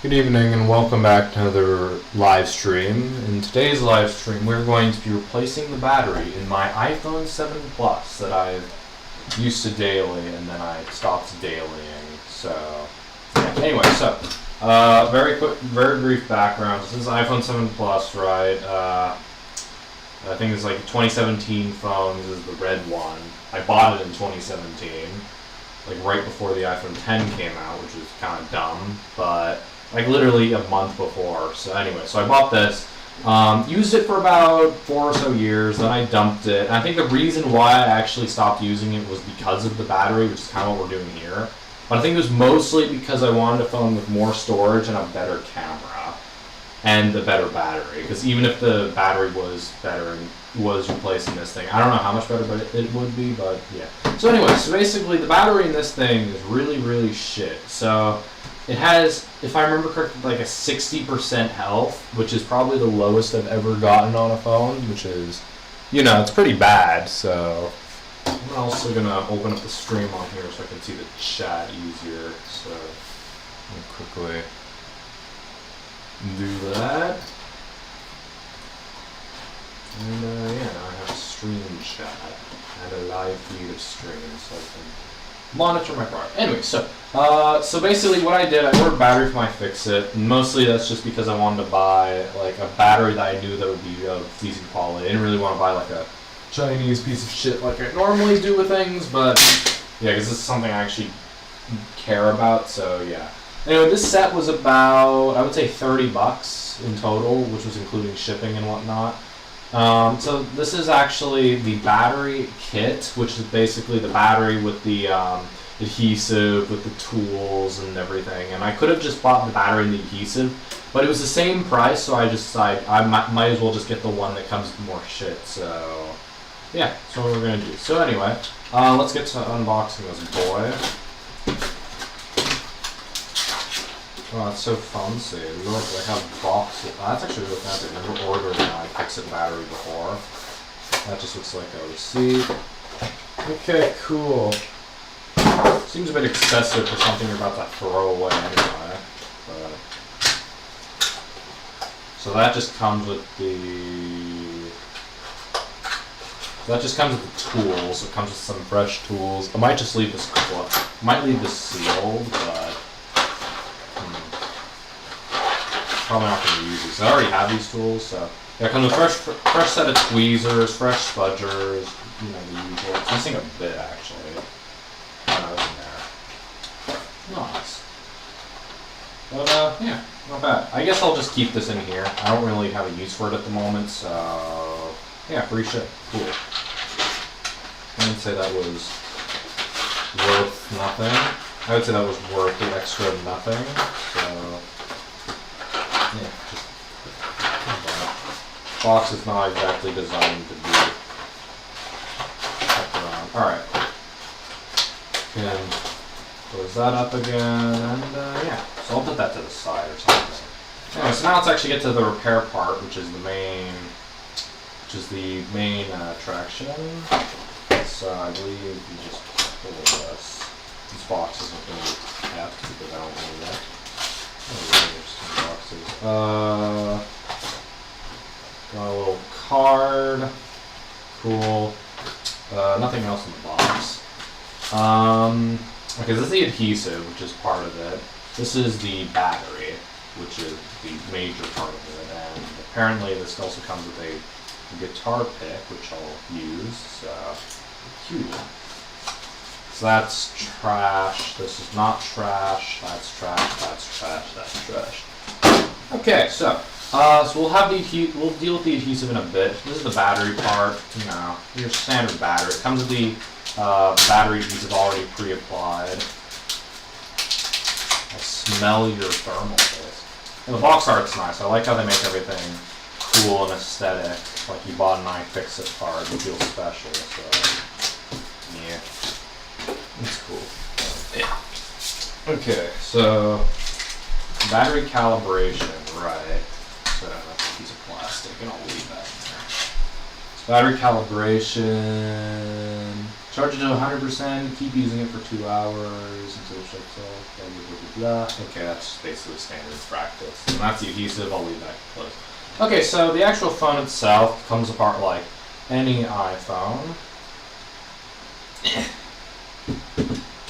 Good evening and welcome back to another live stream. In today's live stream we're going to be replacing the battery in my iPhone 7 Plus that I've used to daily and then I stopped dailying. So anyway, very quick, very brief background. This is iPhone 7 Plus, right? I think it's like a 2017 phone. This is the red one. I bought it in 2017, like right before the iPhone 10 came out, which was kind of dumb, but like literally a month before. So anyway, so I bought this, used it for about 4 or so years, then I dumped it. And I think the reason why I actually stopped using it was because of the battery, which is kind of what we're doing here. But I think it was mostly because I wanted a phone with more storage and a better camera and a better battery. Because even if the battery was better and was replacing this thing, I don't know how much better but it would be, but yeah. So anyway, so basically the battery in this thing is really, really shit. So it has, if I remember correctly, like a 60% health, which is probably the lowest I've ever gotten on a phone, which is, you know, it's pretty bad. So I'm also going to open up the stream on here so I can see the chat easier. So let me quickly do that. And yeah, now I have a stream chat and a live feed of streams so I can monitor my product. Anyway, so basically what I did, I ordered a battery for my Fix-It, and mostly that's just because I wanted to buy like a battery that I knew that would be of decent quality. I didn't really want to buy like a Chinese piece of shit like I normally do with things, but yeah, because this is something I actually care about, so yeah. Anyway, this set was about, I would say $30 in total, which was including shipping and whatnot. So this is actually the battery kit, which is basically the battery with the adhesive, with the tools and everything. And I could have just bought the battery and the adhesive, but it was the same price, so I just decided I might as well just get the one that comes with more shit. So yeah, that's what we're gonna do. So anyway, let's get to unboxing this boy. Oh, that's so fancy. Look, I have boxes. Oh, that's actually really fancy. I've never ordered my Fix-It battery before. That just looks like a receipt. Okay, cool. Seems a bit excessive for something you're about to throw away anyway. But so that just comes with the. That just comes with the tools. It comes with some fresh tools. I might just leave this. Might leave this sealed, but. Probably not going to use these. I already have these tools, so yeah. It comes with fresh set of tweezers, fresh spudgers, you know, the usual. It's missing a bit actually. Oh, no, it's in there. Nice. But yeah, not bad. I guess I'll just keep this in here. I don't really have a use for it at the moment, so yeah, free shit. Cool. I would say that was worth nothing. I would say that was worth the extra nothing. So. Yeah, just box is not exactly designed to be kept around. Alright. And close that up again, and yeah. So I'll put that to the side or something. Anyway, so now let's actually get to the repair part, which is the main attraction. So I believe you just pull this. This box isn't going to be kept because I don't need it. Got a little card. Cool. Nothing else in the box. Okay, this is the adhesive, which is part of it. This is the battery, which is the major part of it. And apparently this also comes with a guitar pick, which I'll use. So, cute. So that's trash. This is not trash. That's trash. That's trash. That's trash. Okay, so we'll have we'll deal with the adhesive in a bit. This is the battery part. You know, your standard battery. It comes with the battery adhesive already pre-applied. I smell your thermal paste. And the box art's nice. I like how they make everything cool and aesthetic. Like you bought an iFixit card, you feel special. So yeah. It's cool. Yeah. Okay, so battery calibration, right? So that's a piece of plastic, and I'll leave that in there. So battery calibration. Which Charge it to 100%, keep using it for 2 hours until it shuts off, blah, blah, blah, blah. Okay, that's basically standard practice. And that's the adhesive, I'll leave that closed. Okay, so the actual phone itself comes apart like any iPhone.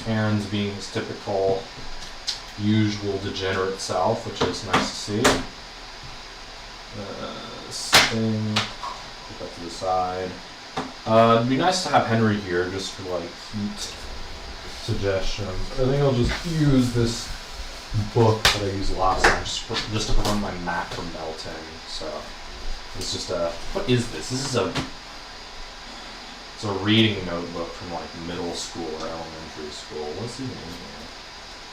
Aaron's being his typical, usual degenerate self, which is nice to see. This thing, put that to the side. It'd be nice to have Henry here just for like heat suggestions. I think I'll just use this book that I used last time just to prevent my mat from melting. So it's just what is this? It's a reading notebook from like middle school or elementary school. What's even in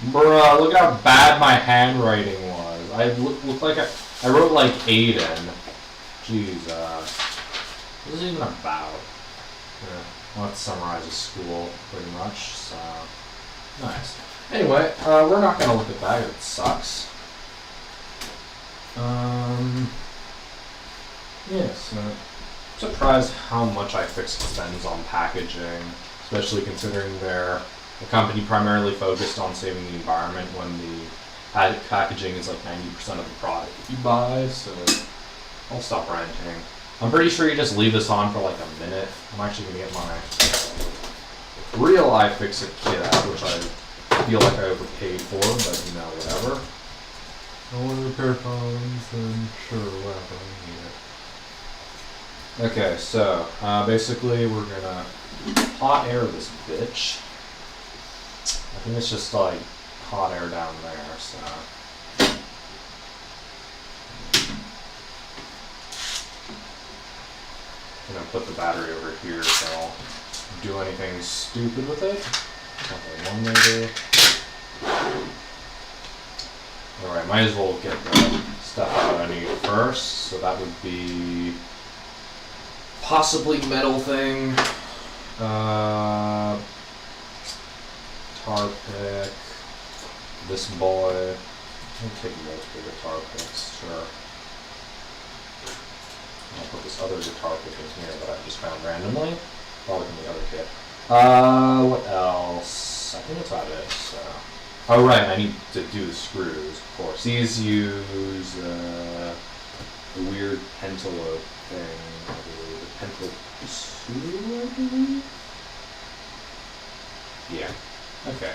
here? Bruh, look how bad my handwriting was. I look like I wrote like Aiden. Jesus. What is it even about? Yeah, well, let's summarize the school pretty much. So nice. Anyway, we're not gonna look at that. It sucks. Yes. Surprised how much iFixit spends on packaging, especially considering they're a company primarily focused on saving the environment when the packaging is like 90% of the product that you buy. So I'll stop ranting. I'm pretty sure you just leave this on for like a minute. I'm actually gonna get my real iFixit kit out, which I feel like I overpaid for, but you know, whatever. I want to repair phones, and sure, whatever, I need it. Okay, so basically we're gonna hot air this bitch. I think it's just like hot air down there, so. I'm gonna put the battery over here so I won't do anything stupid with it. Okay, one maybe. Alright, might as well get the stuff out I need first. So that would be possibly metal thing. Tar pick. This boy. I'll take most of the guitar picks, sure. I'll put this other guitar pick in here that I just found randomly. Probably from the other kit. What else? I think that's about it. So. Oh right, I need to do the screws, of course. These use the weird pentalobe thing. The pentalobe 2, I believe? Yeah. Okay.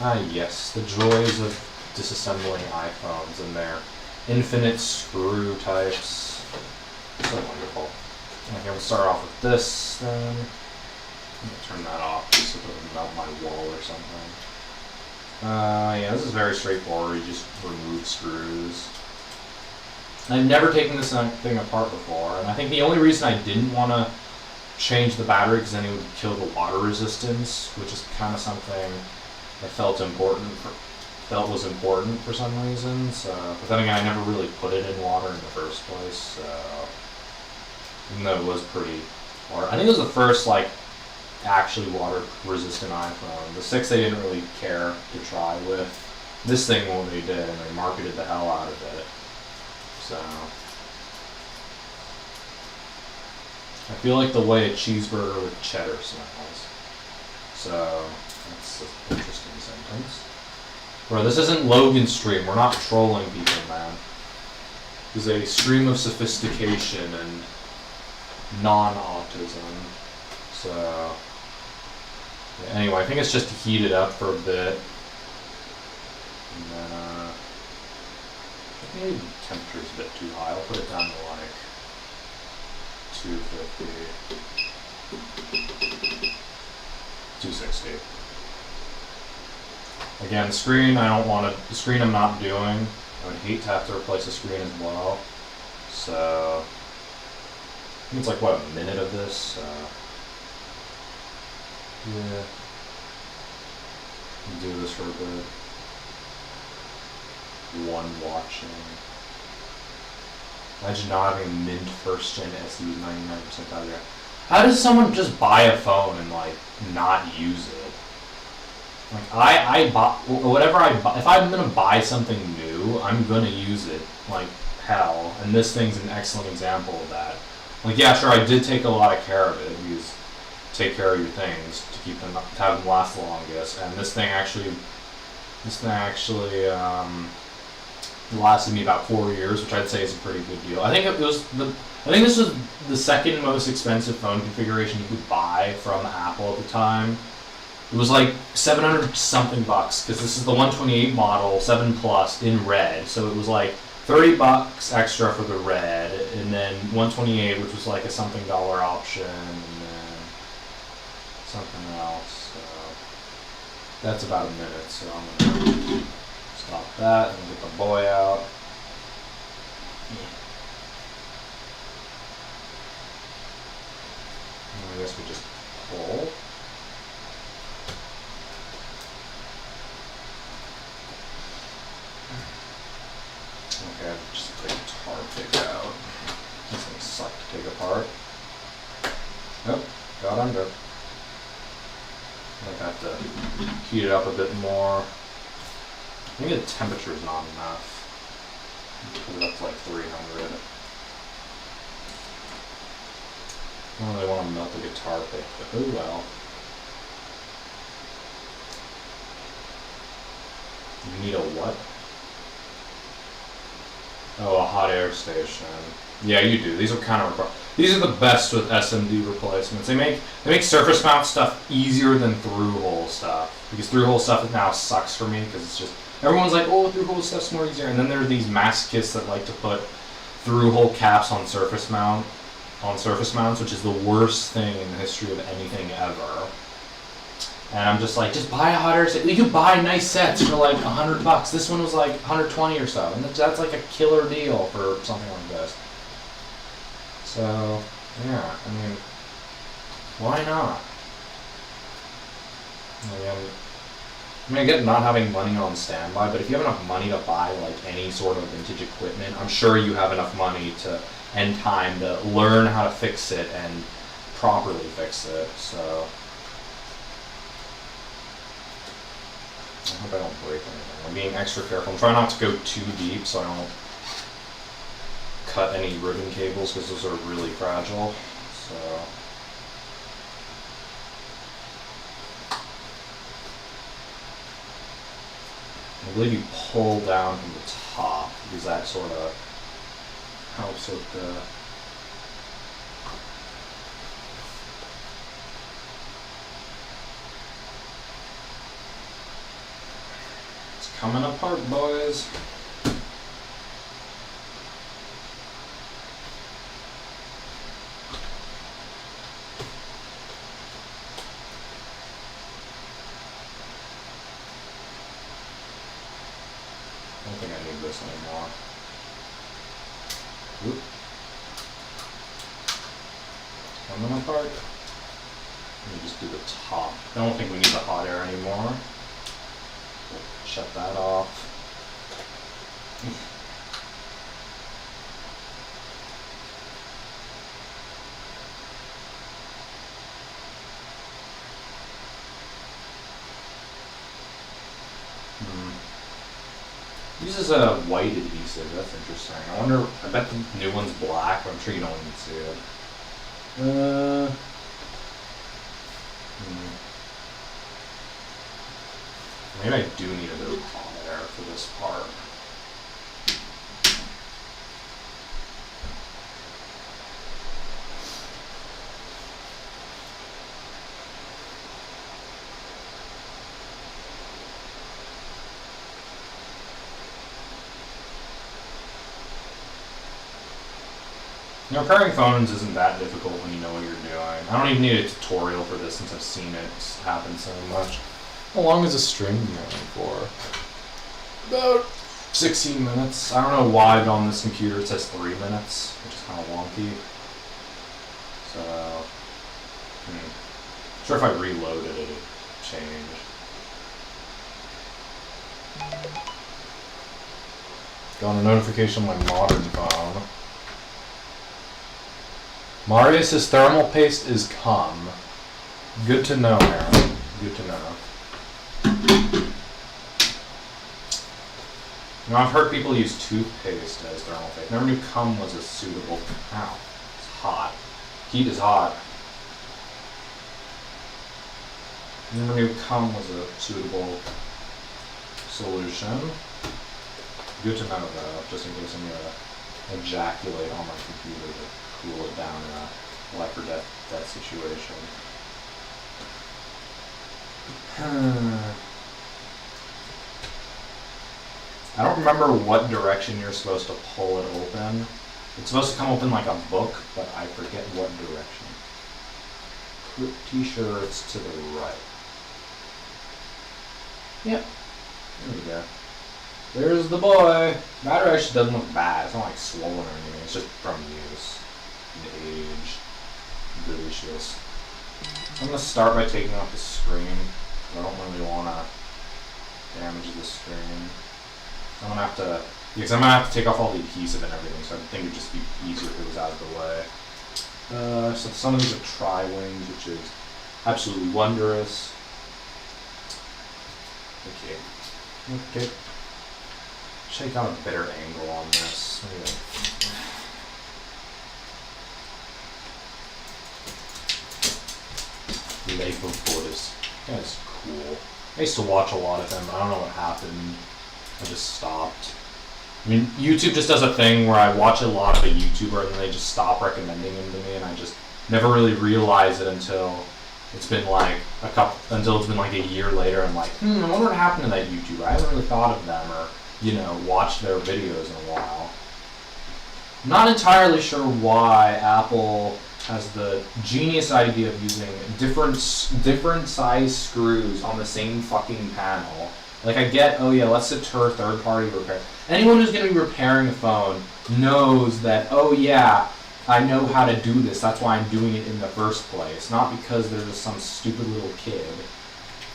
Ah yes, the joys of disassembling iPhones and their infinite screw types. So wonderful. Okay, we'll start off with this then. I'm gonna turn that off just so it doesn't melt my wall or something. Yeah, this is very straightforward. You just remove screws. I've never taken this thing apart before, and I think the only reason I didn't want to change the battery because then it would kill the water resistance, which is kind of something I felt was important for some reason. So, but then again, I never really put it in water in the first place. So, even though it was pretty hard, I think it was the first like actually water resistant iPhone. The 6 they didn't really care to try with. This thing, well, they did, and they marketed the hell out of it. So I feel like the way a cheeseburger with cheddar smells. So that's an interesting sentence. Bro, this isn't Logan's stream. We're not trolling people, man. This is a stream of sophistication and non-autism. So yeah, anyway, I think it's just to heat it up for a bit. And then I think maybe the temperature's a bit too high. I'll put it down to like 250. 260. Again, the screen the screen I'm not doing. I would hate to have to replace the screen as well. So I think it's like what, a minute of this? Yeah. Do this for a bit. One watching. Imagine not having a mint first gen SE with 99% battery. How does someone just buy a phone and like not use it? Like I buy whatever I buy. If I'm gonna buy something new, I'm gonna use it like hell. And this thing's an excellent example of that. Like yeah, sure, I did take a lot of care of it because take care of your things to keep them, to have them last the longest. And this thing actually lasted me about 4 years, which I'd say is a pretty good deal. I think this was the second most expensive phone configuration you could buy from Apple at the time. It was like 700 something bucks, because this is the 128 model 7 Plus in red. So it was like 30 bucks extra for the red, and then 128, which was like a something dollar option, and then something else. So that's about a minute, so I'm gonna stop that and get the boy out. And I guess we just pull. Okay, just take a tar pick out. This thing sucks to take apart. Nope, got under. I have to heat it up a bit more. Maybe the temperature is not enough. Put it up to like 300. I don't really want to melt the guitar pick, but oh well. You need a what? Oh, a hot air station. Yeah, you do. These are kind of these are the best with SMD replacements. They make surface mount stuff easier than through hole stuff, because through hole stuff now sucks for me, because it's just everyone's like, oh, through hole stuff's more easier, and then there are these masochists that like to put through hole caps on surface mounts, which is the worst thing in the history of anything ever. And I'm just like, just buy a hot air set. You can buy nice sets for like $100. This one was like 120 or so, and that's like a killer deal for something like this. So, yeah, I mean, why not? I mean, I get not having money on standby, but if you have enough money to buy like any sort of vintage equipment, I'm sure you have enough money and time to learn how to fix it and properly fix it. So I hope I don't break anything. I'm being extra careful. I'm trying not to go too deep so I don't cut any ribbon cables, because those are really fragile. So I believe you pull down from the top, because that sort of helps with the coming apart, boys. I don't think I need this anymore. Oop. Coming apart. Let me just do the top. I don't think we need the hot air anymore. Shut that off. Uses a white adhesive. That's interesting. I bet the new one's black, but I'm sure you don't need to see it. Maybe I do need a bit of hot air for this part. You know, repairing phones isn't that difficult when you know what you're doing. I don't even need a tutorial for this, since I've seen it happen so much. How long is a string going for? About 16 minutes. I don't know why, but on this computer it says 3 minutes, which is kind of wonky. So, sure, if I reloaded it, it'd change. Got a notification on my modern phone. Marius's thermal paste is come. Good to know, Aaron. Good to know. You know, I've heard people use toothpaste as thermal paste. Never knew cum was a suitable. Ow. It's hot. Heat is hot. Remove cum was a suitable solution. Good to know though, just in case I'm gonna ejaculate on my computer to cool it down in a life or death situation. I don't remember what direction you're supposed to pull it open. It's supposed to come open like a book, but I forget what direction. Pretty sure it's to the right. Yep. There we go. There's the boy. Battery actually doesn't look bad. It's not like swollen or anything. It's just from use and age. Delicious. I'm gonna start by taking off the screen. I don't really wanna damage the screen. I'm gonna have to, because I'm gonna have to take off all the adhesive and everything. So I think it'd just be easier if it was out of the way. So some of these are tri-wings, which is absolutely wondrous. Okay. Check out a better angle on this. Life of Buddhist. That's cool. I used to watch a lot of him, but I don't know what happened. I just stopped. I mean, YouTube just does a thing where I watch a lot of a YouTuber and then they just stop recommending him to me, and I just never really realize it until it's been like a year later. I'm like, I wonder what happened to that YouTuber. I haven't really thought of them or, watched their videos in a while. Not entirely sure why Apple has the genius idea of using different size screws on the same fucking panel. Like, I get, oh yeah, let's deter third-party repair. Anyone who's going to be repairing a phone knows that, oh yeah, I know how to do this. That's why I'm doing it in the first place. Not because they're just some stupid little kid.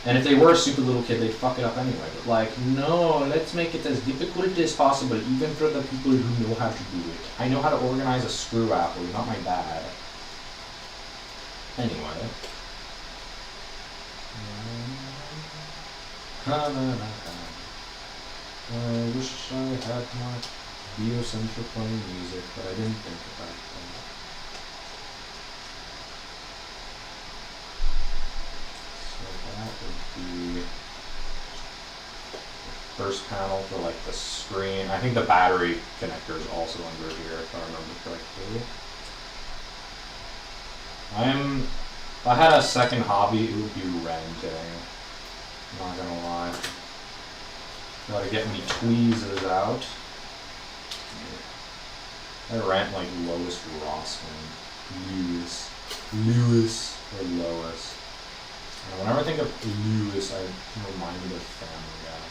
And if they were a stupid little kid, they'd fuck it up anyway. But like, no, let's make it as difficult as possible, even for the people who know how to do it. I know how to organize a screw, Apple. You're not my dad. Anyway. I wish I had my video center playing music, but I didn't think about that. So that would be the first panel for like the screen. I think the battery connector is also under here, if I remember correctly. If I had a second hobby, it would be renting. I'm not gonna lie. Gotta get me tweezers out. I rent like Lois Rossman. Lewis or Lois. And whenever I think of Lewis, I remind me of Family Guy.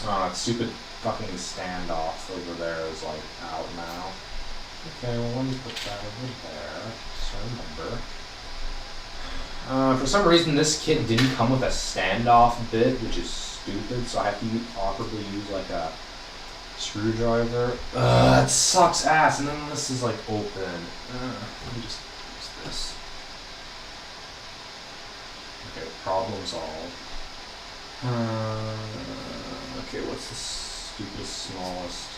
But, that stupid fucking standoff over there is like out now. Okay, well let me put that over there, so I remember. For some reason, this kit didn't come with a standoff bit, which is stupid, so I have to awkwardly use like a screwdriver. That sucks ass, and then this is like open. Let me just use this. Okay, problem solved. Okay, what's the stupidest, smallest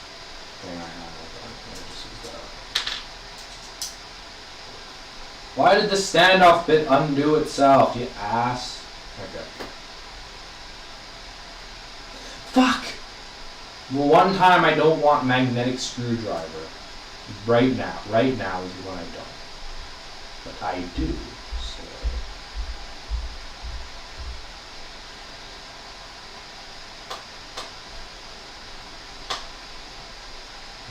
thing I have? Okay, just use that. Why did the standoff bit undo itself, you ass? Okay. Fuck! Well, one time I don't want magnetic screwdriver. Right now is when I don't. But I do, so.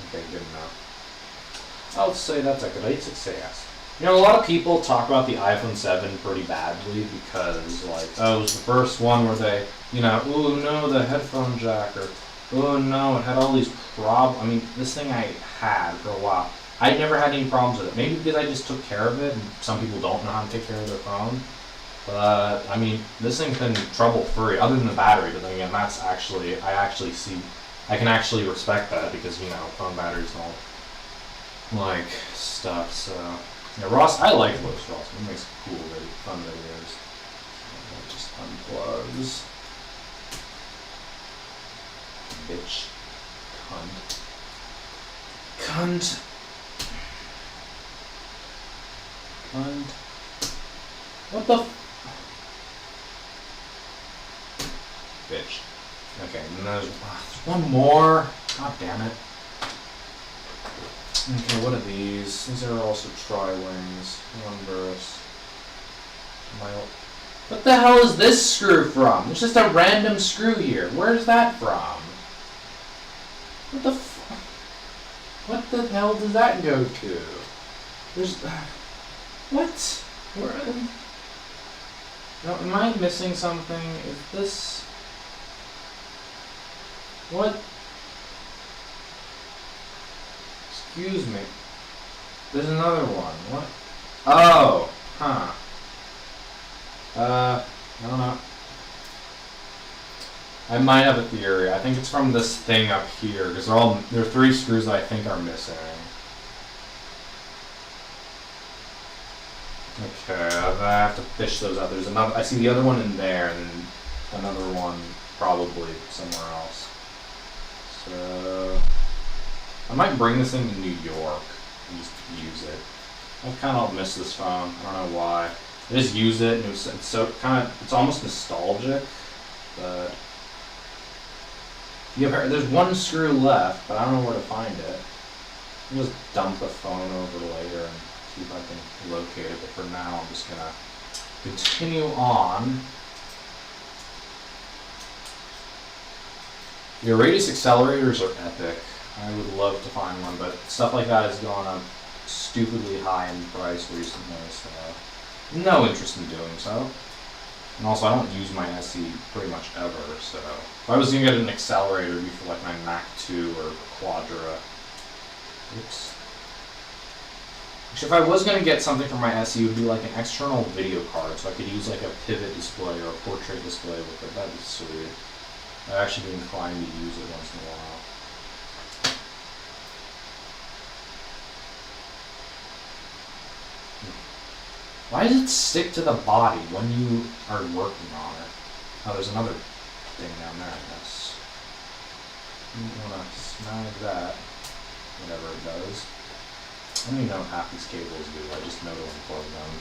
Okay, good enough. I would say that's a great success. A lot of people talk about the iPhone 7 pretty badly because, like, oh, it was the first one where they, oh no, the headphone jack, or oh no, it had all these problems. I mean, this thing I had for a while. I never had any problems with it. Maybe because I just took care of it, and some people don't know how to take care of their phone. But, I mean, this thing's been trouble-free, other than the battery, but then again, that's actually, I can actually respect that because, phone batteries don't, like, stuff, so. Yeah, Ross, I like Lois Ross. He makes cool, fun videos. It just unplugs. Bitch. Cunt. What the bitch. Okay, and there's one more. God damn it. Okay, what are these? These are also tri-wings. Wondrous. What the hell is this screw from? There's just a random screw here. Where's that from? What the hell does that go to? There's... What? Where... No, am I missing something? Is this... What? Excuse me. There's another one. What? Oh! Huh. I don't know. I might have a theory. I think it's from this thing up here, because there are 3 screws that I think are missing. Okay, I have to fish those out. There's another. I see the other one in there, and another one probably somewhere else. So I might bring this into New York and just use it. I've kind of missed this phone. I don't know why. I just use it, and it's so it's almost nostalgic, but there's one screw left, but I don't know where to find it. I'll just dump the phone over later and see if I can locate it, but for now I'm just gonna continue on. Your radius accelerators are epic. I would love to find one, but stuff like that has gone up stupidly high in price recently, so no interest in doing so. And also, I don't use my SE pretty much ever, so if I was gonna get an accelerator, it'd be for like my Mac 2 or Quadra. Oops. Actually, if I was gonna get something for my SE, it would be like an external video card, so I could use like a pivot display or a portrait display with it. That'd be sweet. I'd actually be inclined to use it once in a while. Why does it stick to the body when you are working on it? Oh, there's another thing down there, I guess. You want to snag that, whatever it does. I don't even know what half these cables do, I just know to unplug them.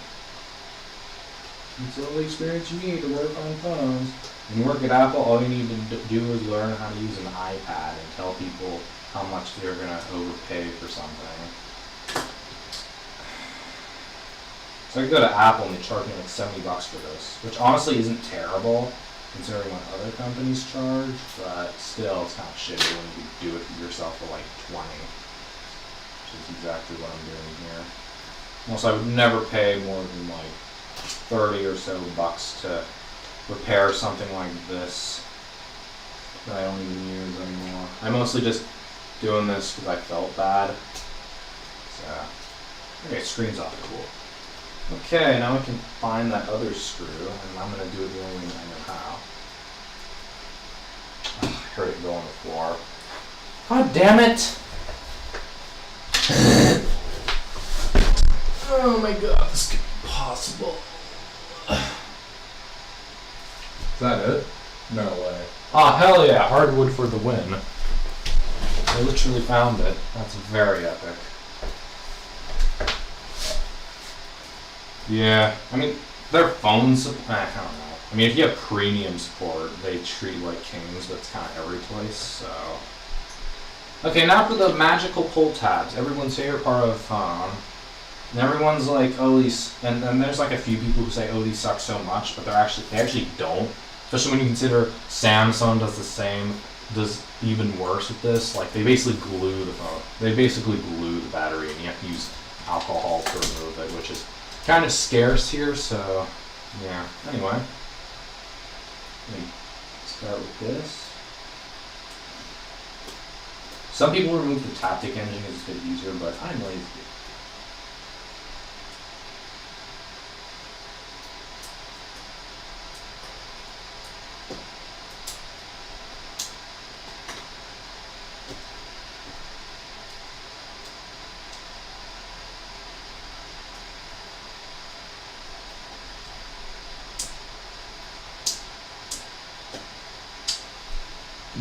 It's all the experience you need to work on phones. When you work at Apple, all you need to do is learn how to use an iPad and tell people how much they're going to overpay for something. So I could go to Apple and they charge me like $70 for this, which honestly isn't terrible considering what other companies charge, but still it's kind of shitty when you do it yourself for like 20, which is exactly what I'm doing here. Also, I would never pay more than like 30 or so bucks to repair something like this that I don't even use anymore. I'm mostly just doing this because I felt bad. So, okay, screen's off, cool. Okay, now we can find that other screw, and I'm going to do it the only way I know how. Oh, I heard it go on the floor. God damn it! Oh my god, this could be possible. Is that it? No way. Ah, hell yeah, hardwood for the win. I literally found it. That's very epic. Yeah, I mean, their phone support, I don't know. I mean, if you have premium support, they treat like kings, but it's kind of every place, so. Okay, now for the magical pull tabs. Everyone's favorite part of the phone. And everyone's like, oh, these, and there's like a few people who say, oh, these suck so much, but they actually don't. Especially when you consider Samsung does the same, does even worse with this. Like, they basically glue the phone. They basically glue the battery, and you have to use alcohol to remove it, which is kind of scarce here, so yeah. Anyway, let me start with this. Some people remove the Taptic engine because it's a bit easier, but I'm lazy.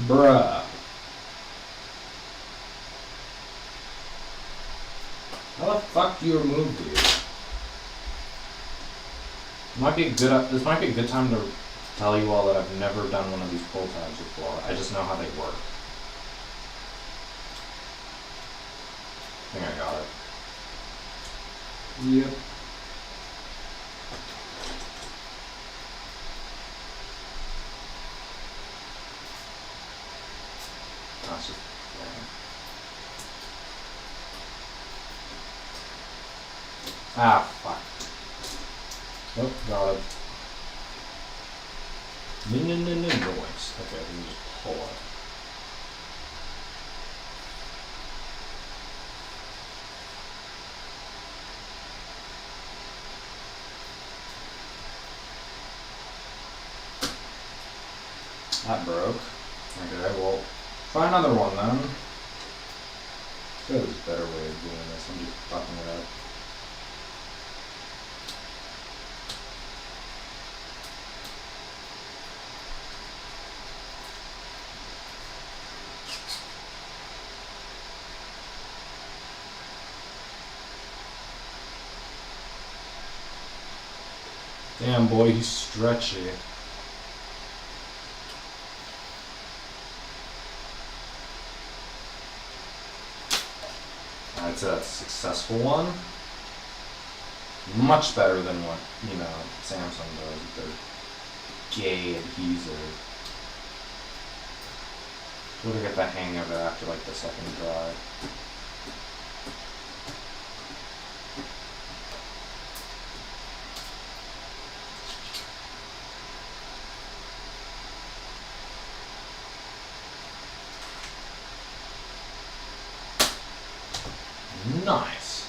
Bruh. How the fuck do you remove these? This might be a good time to tell you all that I've never done one of these pull tabs before. I just know how they work. I think I got it. Yep. That's just fuck. Oh, got it. Noise. Okay, let me just pull it. That broke. Okay, well, try another one then. There's a better way of doing this. I'm just fucking it up. Damn, boy, he's stretchy. I'd say that's a successful one. Much better than what, Samsung does with their gay adhesive. Sort of get the hang of it after like the second try. Nice.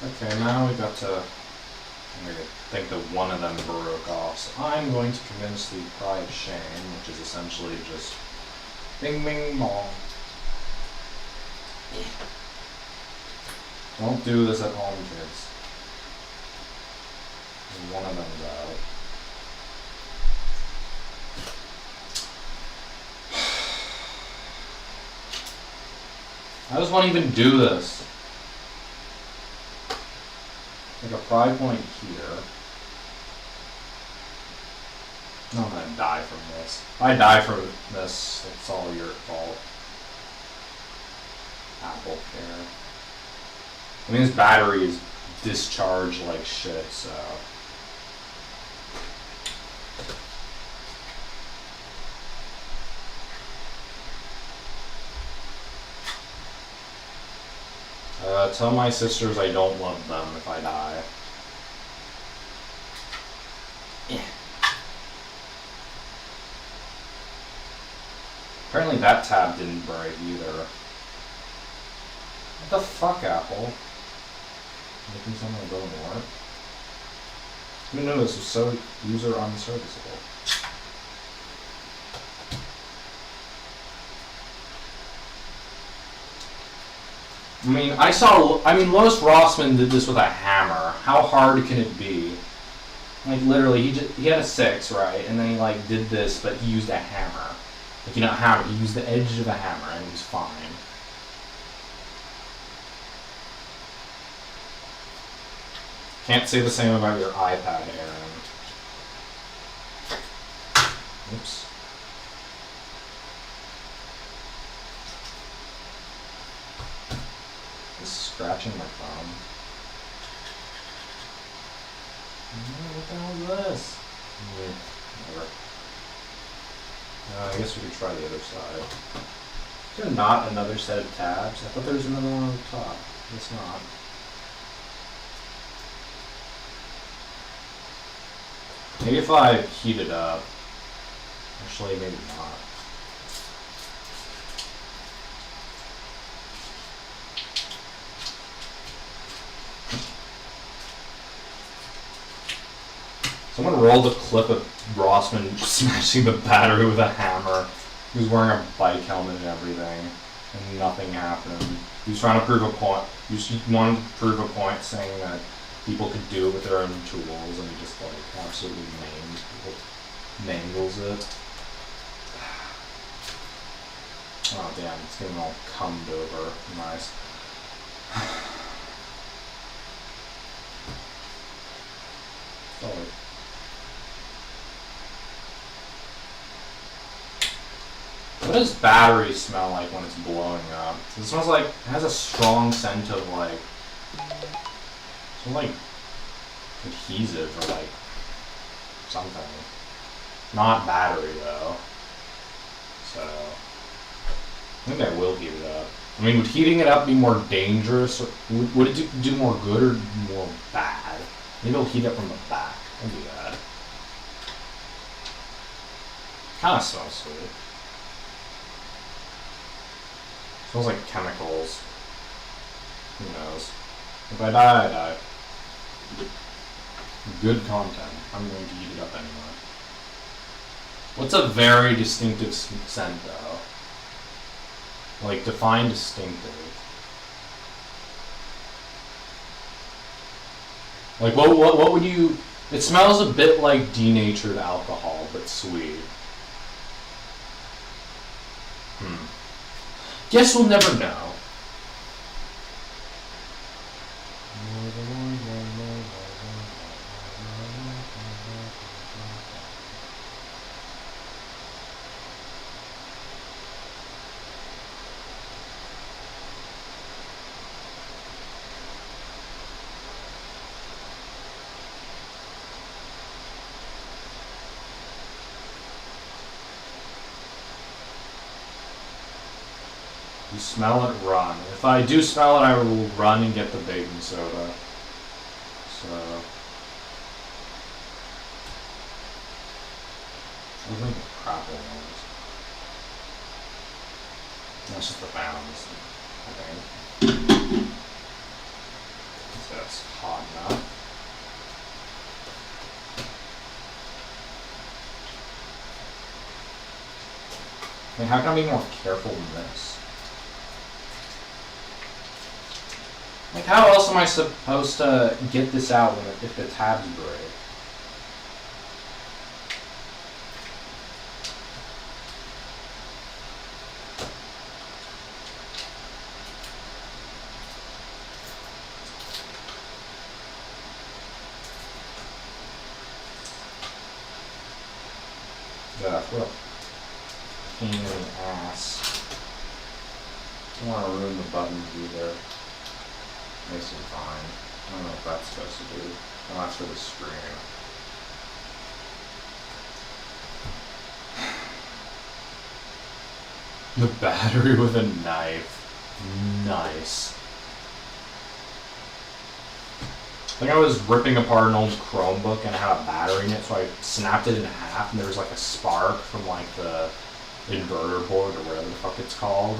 Okay, now we got to. I'm going to think that one of them broke off. So I'm going to convince the pride shame, which is essentially just bing bing bong. Don't do this at home, kids. One of them's out. How does one even do this? Like a pride point here. No, I'm gonna die from this. If I die from this, it's all your fault. Apple Care. I mean, this battery is discharged like shit, so. Tell my sisters I don't love them if I die. Yeah. Apparently that tab didn't break either. What the fuck, Apple? Making something that doesn't work? Who knew this was so user unserviceable? I mean, Lois Rossman did this with a hammer. How hard can it be? Like, literally, he had a 6, right? And then he, like, did this, but he used a hammer. Like, a hammer. He used the edge of a hammer, and he was fine. Can't say the same about your iPad, Aaron. Oops. Scratching my thumb. What the hell is this? Whatever. I guess we could try the other side. Is there not another set of tabs? I thought there was another one on the top. It's not. Maybe if I heat it up. Actually, maybe not. Someone rolled a clip of Rossman smashing the battery with a hammer. He was wearing a bike helmet and everything, and nothing happened. He was trying to prove a point. He wanted to prove a point, saying that people could do it with their own tools, and he just like absolutely mangles it. Oh damn, it's getting all cummed over. Nice. color. What does battery smell like when it's blowing up? It smells like, it has a strong scent of like, it smells like adhesive or like something. Not battery though. So, I think I will heat it up. I mean, would heating it up be more dangerous? Or would it do more good or more bad? Maybe it'll heat up from the back. I'll do that. Kinda smells sweet. Smells like chemicals. Who knows? If I die, I die. Good content. I'm going to heat it up anyway. What's a very distinctive scent though? Like, define distinctive. Like, what would you... It smells a bit like denatured alcohol, but sweet. Guess we'll never know. You smell it, run. If I do smell it, I will run and get the baking soda. So... I think a crackle noise. That's just the fans, I think. So that's hot enough. I mean, how can I be more careful than this? Like, how else am I supposed to get this out when if the tabs break? Yeah, what a pain in the ass. I don't want to ruin the buttons either. They seem fine. I don't know what that's supposed to do. Oh, that's for the screen. The battery with a knife. Nice. I think I was ripping apart an old Chromebook and it had a battery in it, so I snapped it in half and there was like a spark from like the inverter board or whatever the fuck it's called.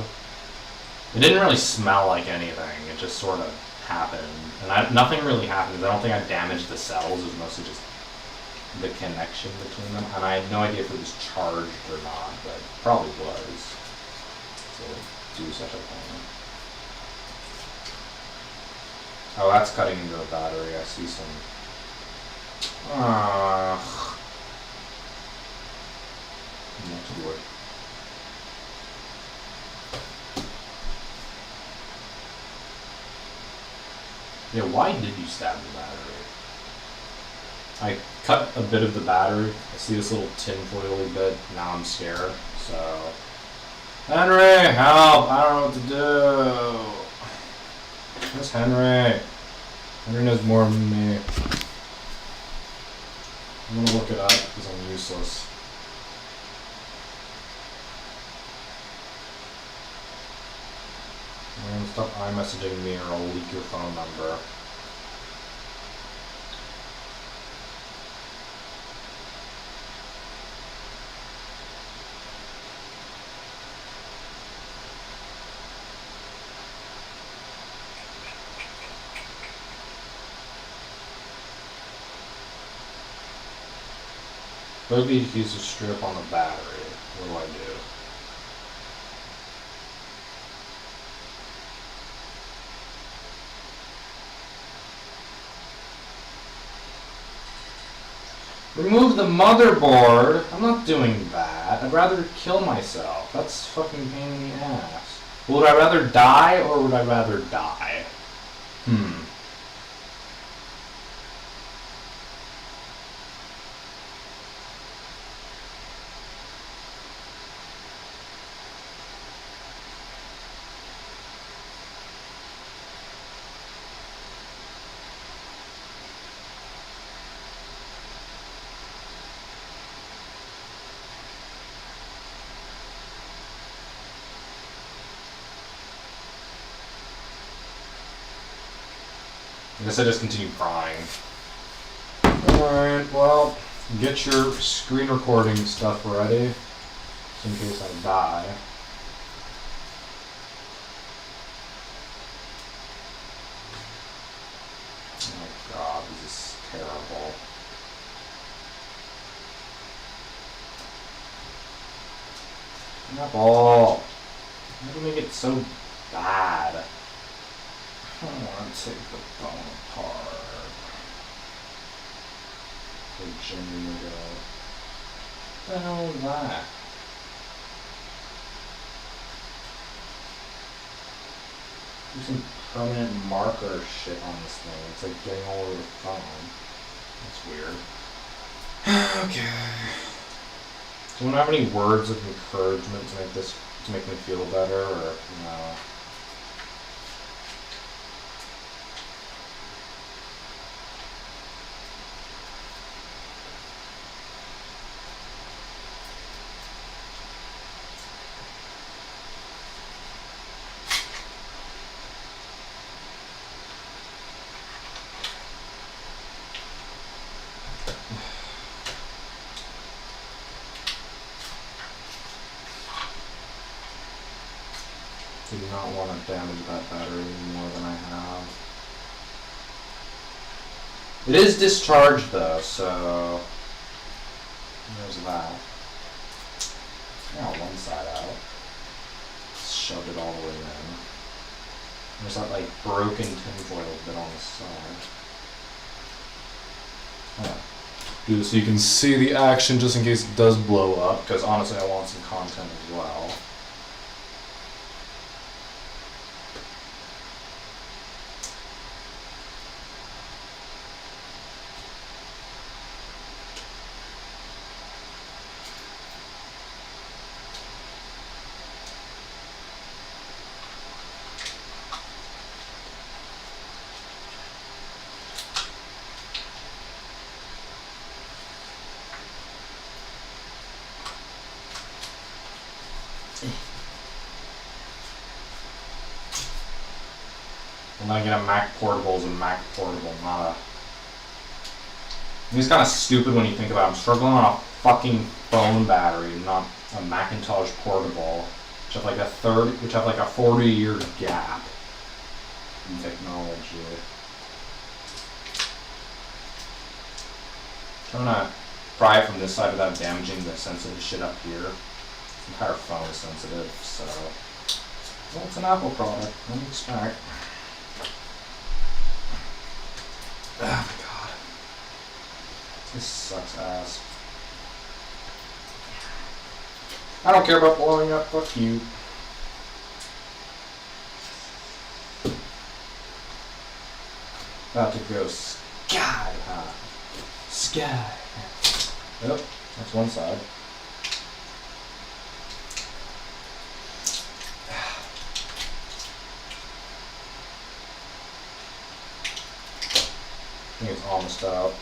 It didn't really smell like anything, it just sort of happened. And nothing really happened. I don't think I damaged the cells, it was mostly just the connection between them. And I had no idea if it was charged or not, but it probably was. So do such a thing. Oh, that's cutting into the battery. I see some. Not to worry. Yeah, why did you stab the battery? I cut a bit of the battery. I see this little tinfoily bit. Now I'm scared. So, Henry, help! I don't know what to do. Where's Henry? Henry knows more than me. I'm gonna look it up because I'm useless. Man, stop iMessaging me or I'll leak your phone number. Bogey uses a strip on the battery. What do I do? Remove the motherboard? I'm not doing that. I'd rather kill myself. That's fucking pain in the ass. Would I rather die or would I rather die? I guess I just continue crying. Alright, well, get your screen recording stuff ready, in case I die. Oh god, this is terrible. Apple! How do you make it so bad? I don't want to take the phone apart. Virginia go. What the hell is that? There's some permanent marker shit on this thing. It's like getting all over the phone. That's weird. Okay. Do you have any words of encouragement to make me feel better, or no? I do not want to damage that battery any more than I have. It is discharged though, so there's that. Now one side out. Shoved it all the way in. There's that like broken tinfoil bit on the side. Yeah. Do this so you can see the action just in case it does blow up, because honestly I want some content as well. When I get a Mac Portable, it's a Mac Portable, not a... It's kind of stupid when you think about it. I'm struggling on a fucking phone battery, not a Macintosh Portable, which have like a 40-year gap in technology. I'm trying to pry it from this side without damaging the sensitive shit up here. The entire phone is sensitive, so... Well, it's an Apple product. What do you expect? Oh my god. This sucks ass. I don't care about blowing up, fuck you. About to go sky high. Sky. Yep, that's one side. I think it's almost out.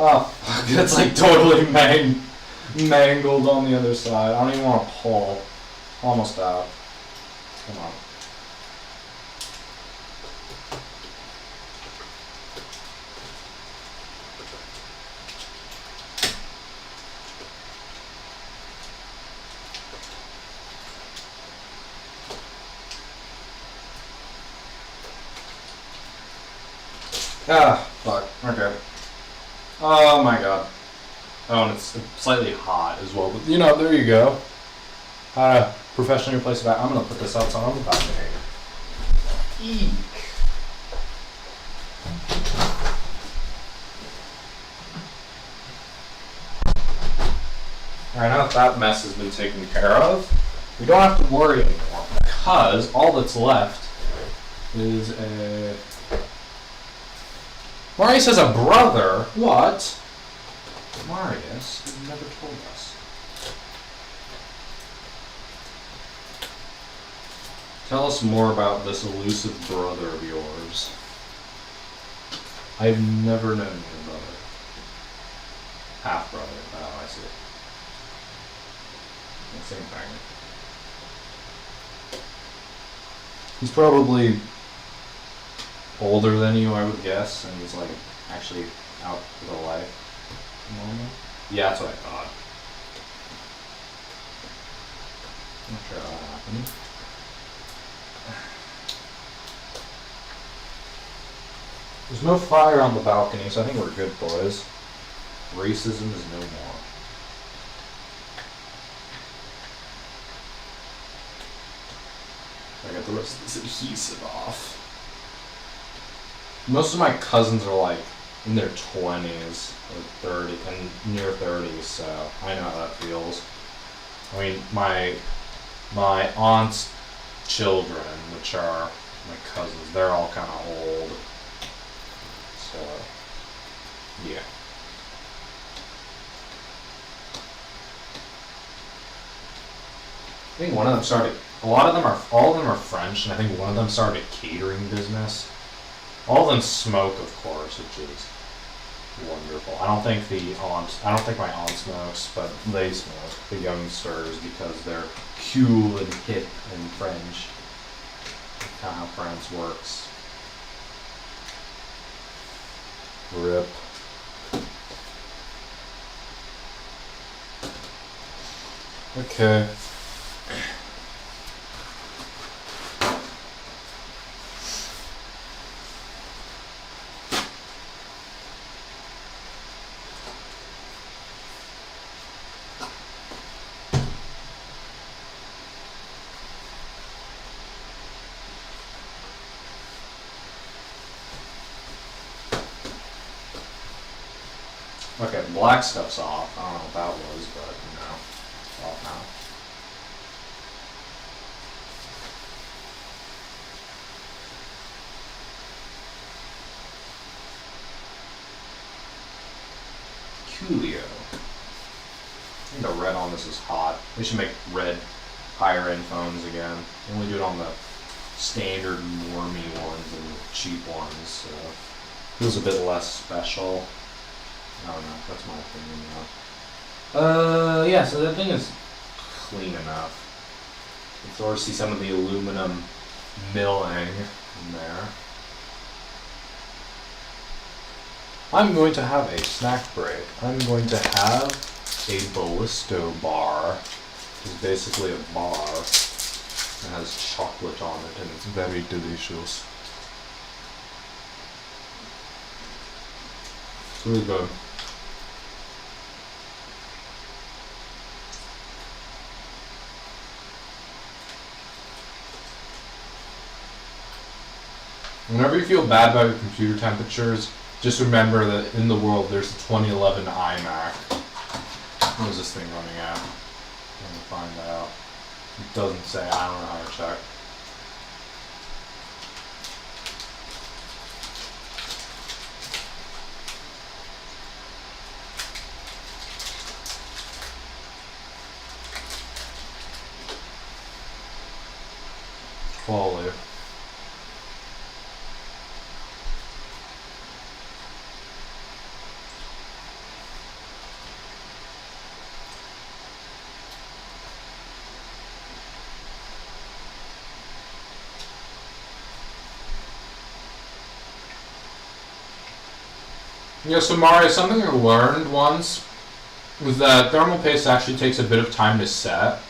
Oh, fuck, it's like totally mangled on the other side. I don't even want to pull. Almost out. Come on. Ah, fuck. Okay. Oh my god. Oh, and it's slightly hot as well. But, you know, there you go. How to professionally replace that. I'm going to put this outside on the balcony. Eek. Alright, now that mess has been taken care of, we don't have to worry anymore. Because all that's left is a... Marius has a brother? What? Marius? You never told us. Tell us more about this elusive brother of yours. I've never known your brother. Half brother. Oh, I see. Same thing. He's probably older than you, I would guess, and he's like actually out for the life at the moment. Yeah, that's what I thought. Not sure how that happened. There's no fire on the balcony, so I think we're good, boys. Racism is no more. I got the rest of this adhesive off. Most of my cousins are like in their 20s or 30 and near 30s, so I know how that feels. I mean, my aunt's children, which are my cousins, they're all kind of old. So, yeah. I think one of them started, all of them are French, and I think one of them started a catering business. All of them smoke, of course, which is wonderful. I don't think my aunt smokes, but they smoke, the youngsters, because they're cool and hip and French. That's kind of how France works. RIP. Okay. Okay, the black stuff's off. I don't know what that was, but it's off now. Coolio. I think the red on this is hot. We should make red higher end phones again. We only do it on the standard normie ones and the cheap ones, so it feels a bit less special. I don't know, that's my opinion though. Yeah, so that thing is clean enough. You can sort of see some of the aluminum milling in there. I'm going to have a snack break. I'm going to have a Ballisto bar, which is basically a bar and has chocolate on it, and it's very delicious. It's really good. Whenever you feel bad about your computer temperatures, just remember that in the world there's a 2011 iMac. What is this thing running at? I'm gonna find out. It doesn't say. I don't know how to check. Quality. Yeah, so Mario, something I learned once was that thermal paste actually takes a bit of time to set.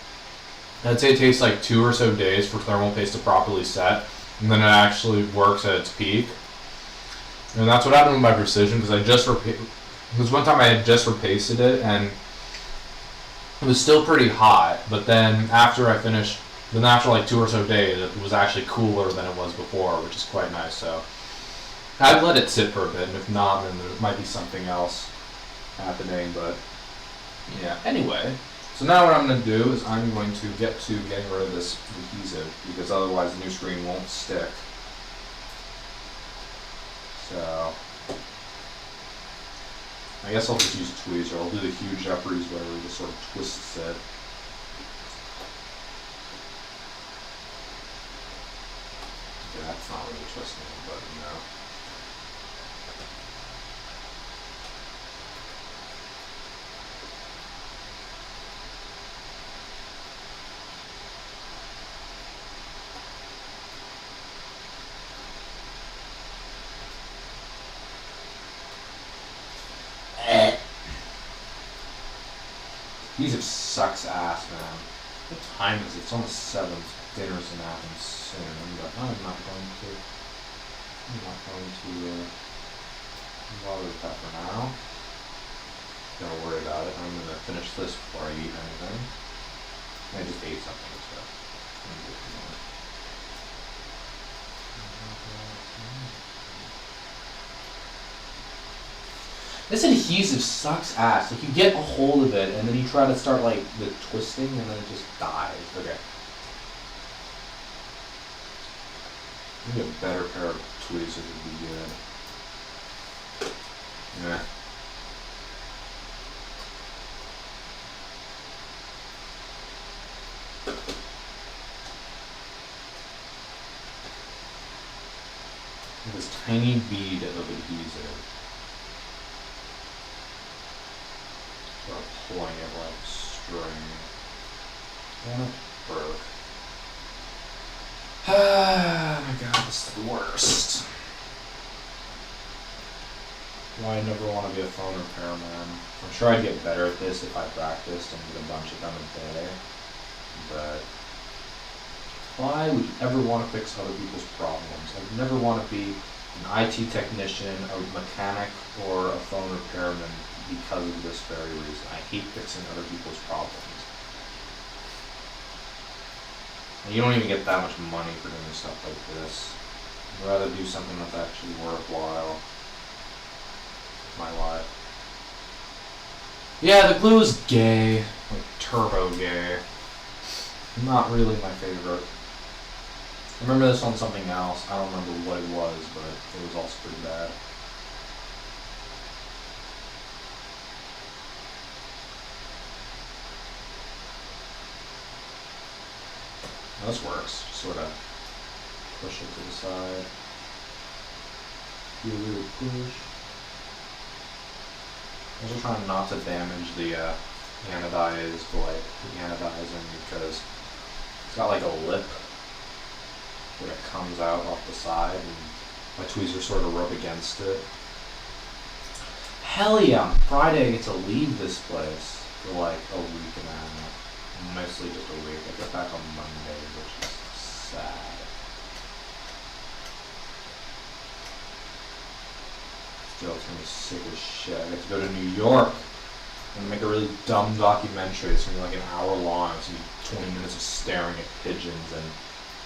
I'd say it takes like 2 or so days for thermal paste to properly set, and then it actually works at its peak. And that's what happened with my precision, because one time I had just repasted it, and it was still pretty hot, but then after like 2 or so days, it was actually cooler than it was before, which is quite nice, so I'd let it sit for a bit, and if not, then there might be something else happening, but yeah. Anyway, so now what I'm going to do is I'm going to get to getting rid of this adhesive, because otherwise the new screen won't stick. So, I guess I'll just use a tweezer. I'll do the huge Jeffries where it just sort of twists it. Okay, that's not really twisting, but you know. Adhesive sucks ass, man. What time is it? It's almost 7. Dinner's gonna happen soon, but I'm not going to bother with that for now. Don't worry about it. I'm gonna finish this before I eat anything. I just ate something, so I'm good for that. This adhesive sucks ass. Like, you get a hold of it, and then you try to start, like, the twisting, and then it just dies. Okay. Maybe a better pair of tweezers would be good. Nah. This tiny bead of adhesive. Sort of pulling it like string. And it broke. Oh my god, this is the worst. Why I never want to be a phone repairman. I'm sure I'd get better at this if I practiced and did a bunch of them a day. But why would you ever want to fix other people's problems? I'd never want to be an IT technician, a mechanic, or a phone repairman because of this very reason. I hate fixing other people's problems. And you don't even get that much money for doing stuff like this. I'd rather do something that's actually worthwhile. My life. Yeah, the glue is gay. Like, turbo gay. Not really my favorite. I remember this on something else. I don't remember what it was, but it was also pretty bad. This works. Just sort of push it to the side. Do a little push. I'm also trying not to damage the anodizing because it's got like a lip where it comes out off the side and my tweezers sort of rub against it. Hell yeah, on Friday I get to leave this place for like a week and a half. Mostly just a week. I get back on Monday, which is sad. Still, it's gonna be sick as shit. I get to go to New York and make a really dumb documentary. It's gonna be like an hour long. It's gonna be 20 minutes of staring at pigeons and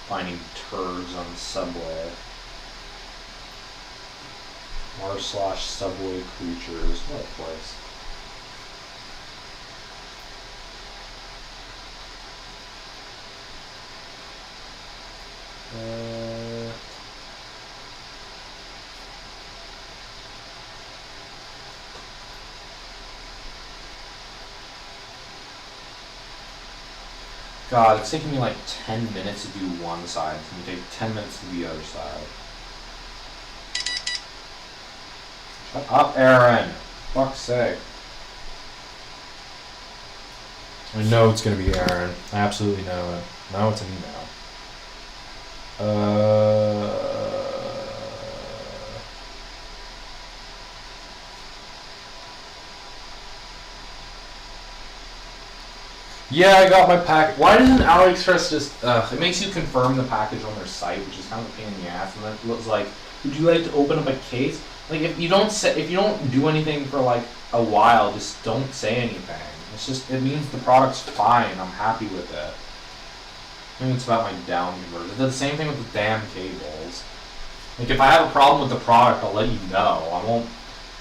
finding turds on the subway. r/subway creatures. What a place. God, it's taking me like 10 minutes to do one side. It's going to take 10 minutes to do the other side. Shut up, Aaron. Fuck's sake. I know it's going to be Aaron. I absolutely know it. Now it's an email. Yeah, I got my package. Why doesn't AliExpress just, it makes you confirm the package on their site, which is kind of a pain in the ass, and then it looks like, would you like to open up a case? Like, if you don't do anything for like a while, just don't say anything. It's just, it means the product's fine, I'm happy with it. I think it's about my down converter. It does the same thing with the damn cables. Like, if I have a problem with the product, I'll let you know.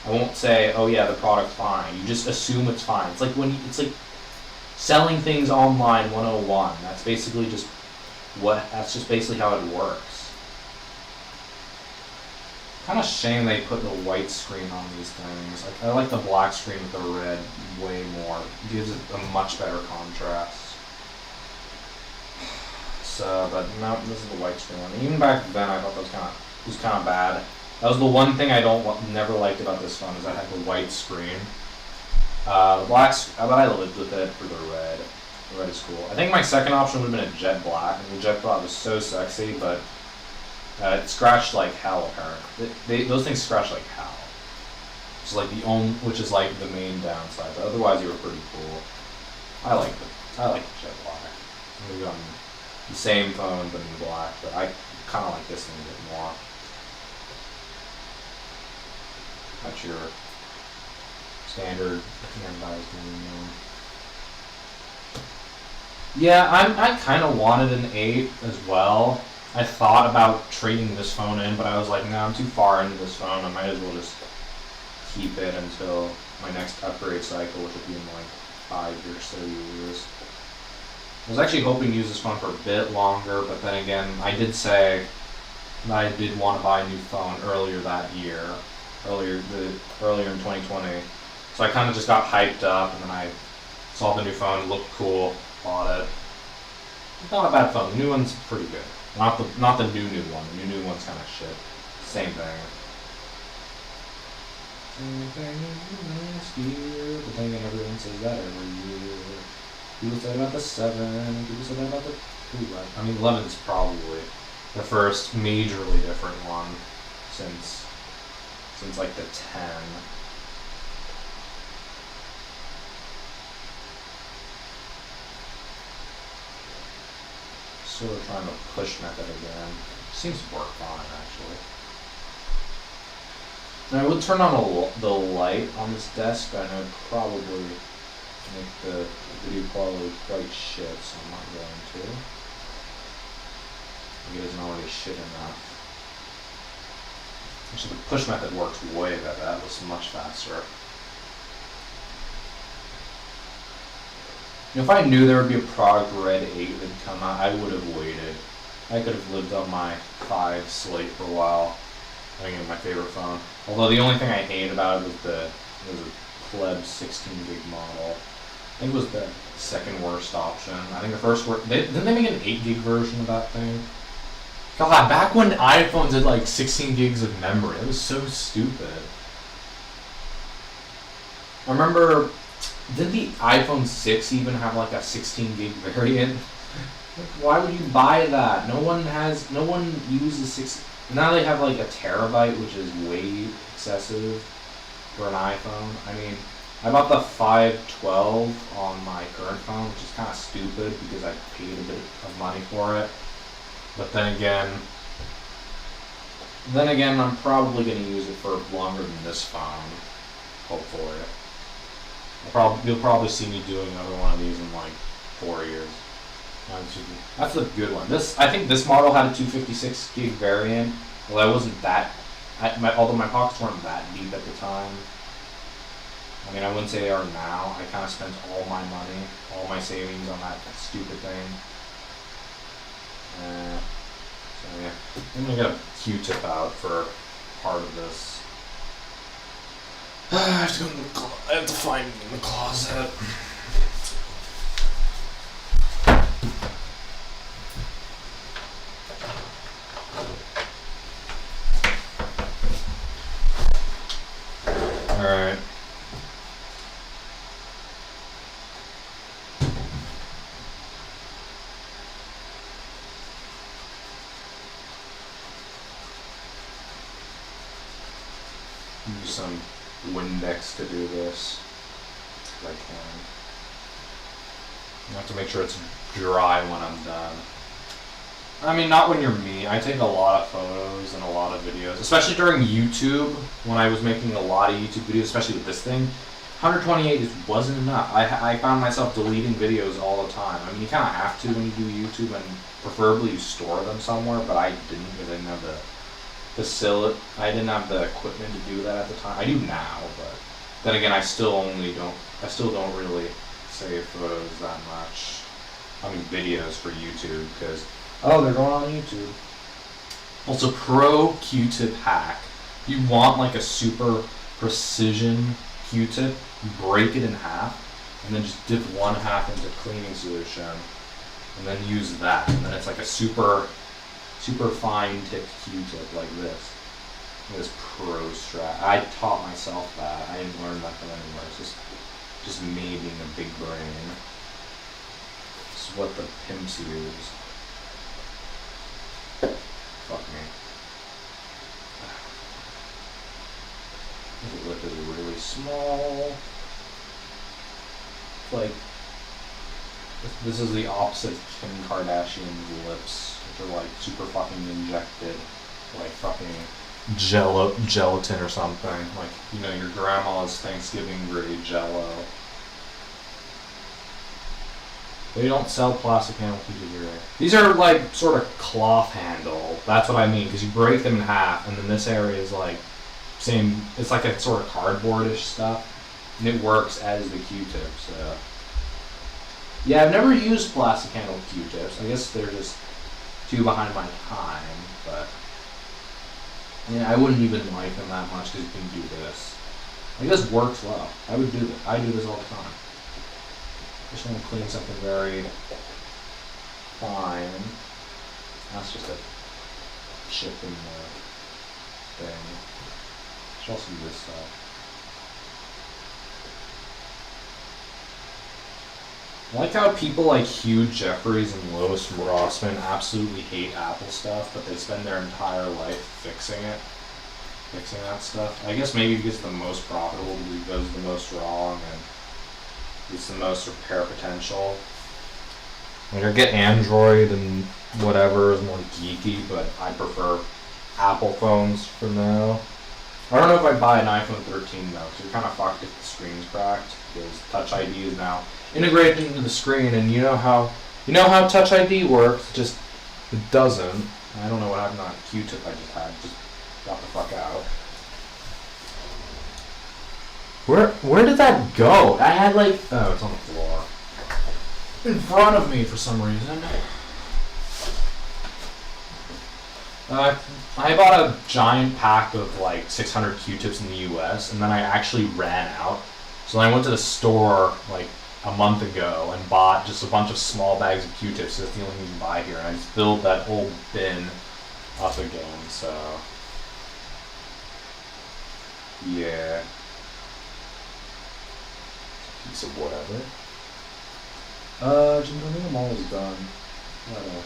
I won't say, oh yeah, the product's fine. You just assume it's fine. It's like it's like selling things online 101. That's basically just basically how it works. Kind of shame they put the white screen on these things. Like, I like the black screen with the red way more. It gives it a much better contrast. So, but no, this is the white screen one. Even back then, I thought that was kind of bad. That was the one thing I never liked about this phone, is I had the white screen. The black, but I lived with it for the red. The red is cool. I think my second option would have been a jet black, and the jet black was so sexy, but it scratched like hell. Apparently, those things scratch like hell. Which is like the main downside. But otherwise, they were pretty cool. I like the jet black. We've got the same phone but in black, but I kind of like this thing a bit more. That's your standard handbag. Yeah, I kind of wanted an 8 as well. I thought about trading this phone in, but I was like, no, I'm too far into this phone. I might as well just keep it until my next upgrade cycle, which will be in like 5 or so years. I was actually hoping to use this phone for a bit longer, but then again, I did say that I did want to buy a new phone earlier that year, earlier in 2020. So I kind of just got hyped up, and then I saw the new phone, looked cool, bought it. It's not a bad phone. The new one's pretty good. Not the new one. The new one's kind of shit. Same thing. Same thing last year, but then again, everyone says that every year. People say about the 7, people say about the 2. I mean, 11's probably the first majorly different one since like the 10. Sort of trying to push method again. Seems to work fine, actually. Now, I would turn on the light on this desk, but I know it'd probably make the video quality quite shit, so I'm not going to. It isn't already shit enough. Actually, the push method works way better. That was much faster. If I knew there would be a product Red 8 that would come out, I would have waited. I could have lived on my 5 slate for a while. I think it was my favorite phone. Although the only thing I hate about it was it was a pleb 16 gig model. I think it was the second worst option. I think the first worst. Didn't they make an 8 gig version of that thing? God, back when iPhones had like 16 gigs of memory, it was so stupid. I remember. Did the iPhone 6 even have like a 16 gig variant? Why would you buy that? No one uses 6. Now they have like a terabyte, which is way excessive for an iPhone. I mean, I bought the 512 on my current phone, which is kind of stupid because I paid a bit of money for it. But then again, I'm probably going to use it for longer than this phone, hopefully. You'll probably see me doing another one of these in like 4 years. That's a good one. I think this model had a 256 gig variant. Well, I wasn't that. Although my pockets weren't that deep at the time. I mean, I wouldn't say they are now. I kind of spent all my money, all my savings on that stupid thing. So yeah, I'm gonna get a Q-tip out for part of this. I have to go I have to find it in the closet. Alright. Use some Windex to do this if I can. I have to make sure it's dry when I'm done. I mean, not when you're me. I take a lot of photos and a lot of videos, especially during YouTube when I was making a lot of YouTube videos, especially with this thing. 128 just wasn't enough. I found myself deleting videos all the time. I mean, you kind of have to when you do YouTube, and preferably you store them somewhere, but I didn't because I didn't have the facility. I didn't have the equipment to do that at the time. I do now, but then again, I still don't really save photos that much. I mean, videos for YouTube because they're going on YouTube. Also, pro Q-tip hack. You want like a super precision Q-tip. You break it in half, and then just dip one half into cleaning solution, and then use that, and then it's like a super fine tipped Q-tip like this. This pro strat. I taught myself that. I didn't learn that from anywhere. It's just me being a big brain. This is what the pimps use. Fuck me. This lip is really small. Like This is the opposite of Kim Kardashian's lips, which are like super fucking injected, like fucking gelatin or something. Like, you know, your grandma's Thanksgiving grade Jello. They don't sell plastic handle pieces here. These are like sort of cloth handle. That's what I mean, because you break them in half, and then this area is like same. It's like a sort of cardboardish stuff, and it works as the Q-tips. So. Yeah, I've never used plastic handle Q-tips. I guess they're just too behind my time, but yeah, I wouldn't even like them that much because you can do this. Like, this works well. I would do this. I do this all the time. Just want to clean something very fine. That's just a chip in the thing. Should also do this stuff. I like how people like Hugh Jeffries and Lois Rossman absolutely hate Apple stuff, but they spend their entire life fixing that stuff. I guess maybe because it's the most profitable, because it goes the most wrong, and it's the most repair potential. Like, I get Android and whatever is more geeky, but I prefer Apple phones for now. I don't know if I'd buy an iPhone 13 though, because you're kind of fucked if the screen's cracked, because Touch ID is now integrated into the screen, and you know how Touch ID works. Just it doesn't. I don't know what happened to that Q-tip I just had. Just got the fuck out. Where did that go? I had like it's on the floor in front of me for some reason. I bought a giant pack of like 600 Q-tips in the U.S. and then I actually ran out. So then I went to the store like a month ago and bought just a bunch of small bags of Q-tips. That's the only thing you can buy here. And I just filled that whole bin up again. So yeah, piece of whatever. I think I'm almost done. I don't know.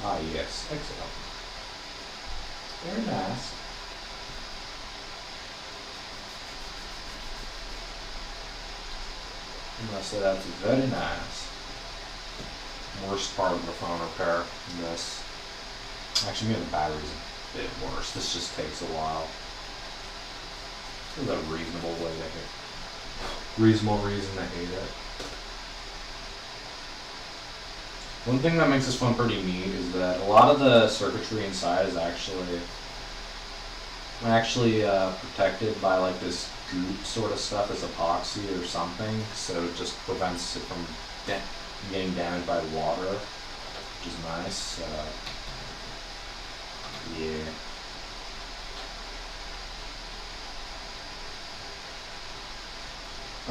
Ah, yes, excellent. Very nice. I'm gonna say that's very nice. Worst part of the phone repair in this. Actually, maybe the battery's a bit worse. This just takes a while. There's a reasonable way to hate. Reasonable reason to hate it. One thing that makes this phone pretty neat is that a lot of the circuitry inside is actually protected by like this goop sort of stuff, as epoxy or something, so it just prevents it from getting damaged by water, which is nice. Yeah.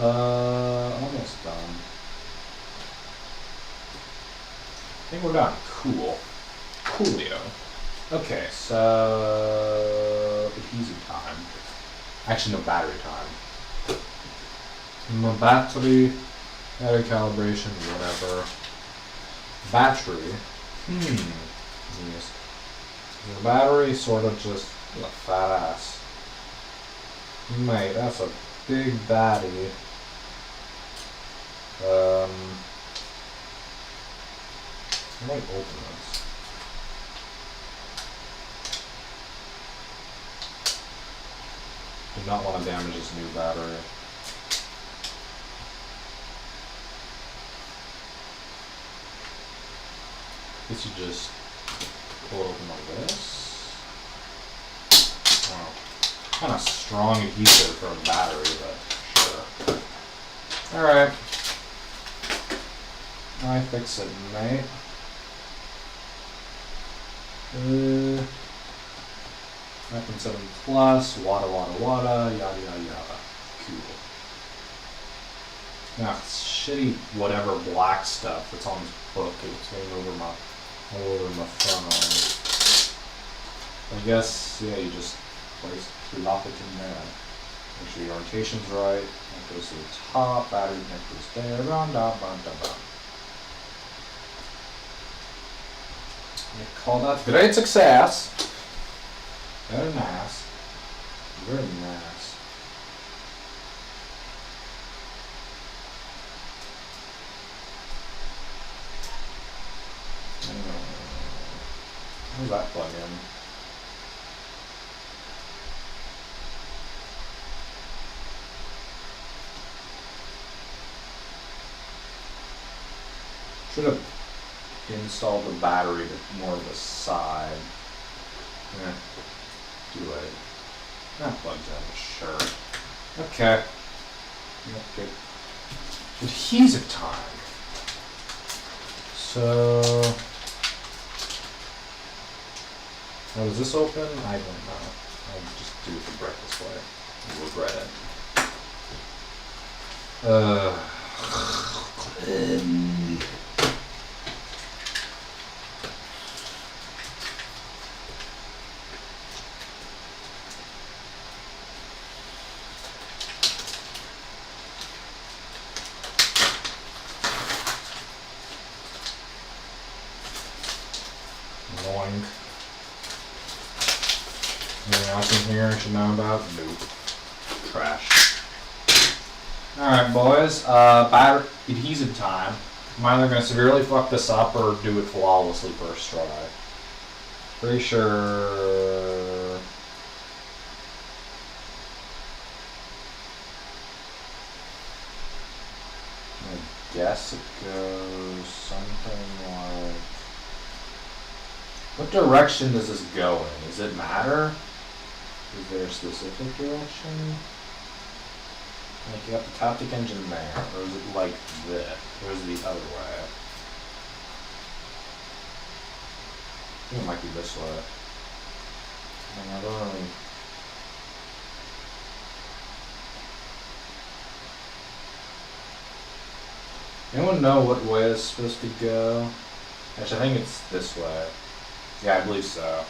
Almost done. I think we're done. Cool. Coolio. Okay, so adhesive time. Actually, no, battery time. My battery calibration, whatever. Battery. Yes. The battery sort of just a fat ass. Mate, that's a big baddie. I might open this. Do not want to damage this new battery. Guess you just pull it open like this. Wow. Kind of strong adhesive for a battery, but sure. Alright. I fix it, mate. iPhone 7 Plus, wada, yada, yada. Cool. Now, shitty whatever black stuff that's on this book, it's going all over my phone. I guess, yeah, you just lock it in there. Make sure your orientation's right. That goes to the top, battery neck goes there, round, down, down, down, down. Call that great success. Very nice. Very nice. How's that plug in? Should have installed the battery to more to the side. Too late. That plugs in, sure. Okay. Okay. Adhesive time. So, how does this open? I don't know. I'll just do it the breakfast way. You'll regret it. Anything else in here I should know about? Nope. Trash. Alright, boys. Battery adhesive time. I'm either going to severely fuck this up or do it flawlessly first try. Pretty sure. I guess it goes something like. What direction does this go in? Does it matter? Is there a specific direction? Like you got the Tactic engine there, or is it like this? Or is it the other way? I think it might be this way. I don't really. Anyone know what way it's supposed to go? Actually, I think it's this way. Yeah, I believe so.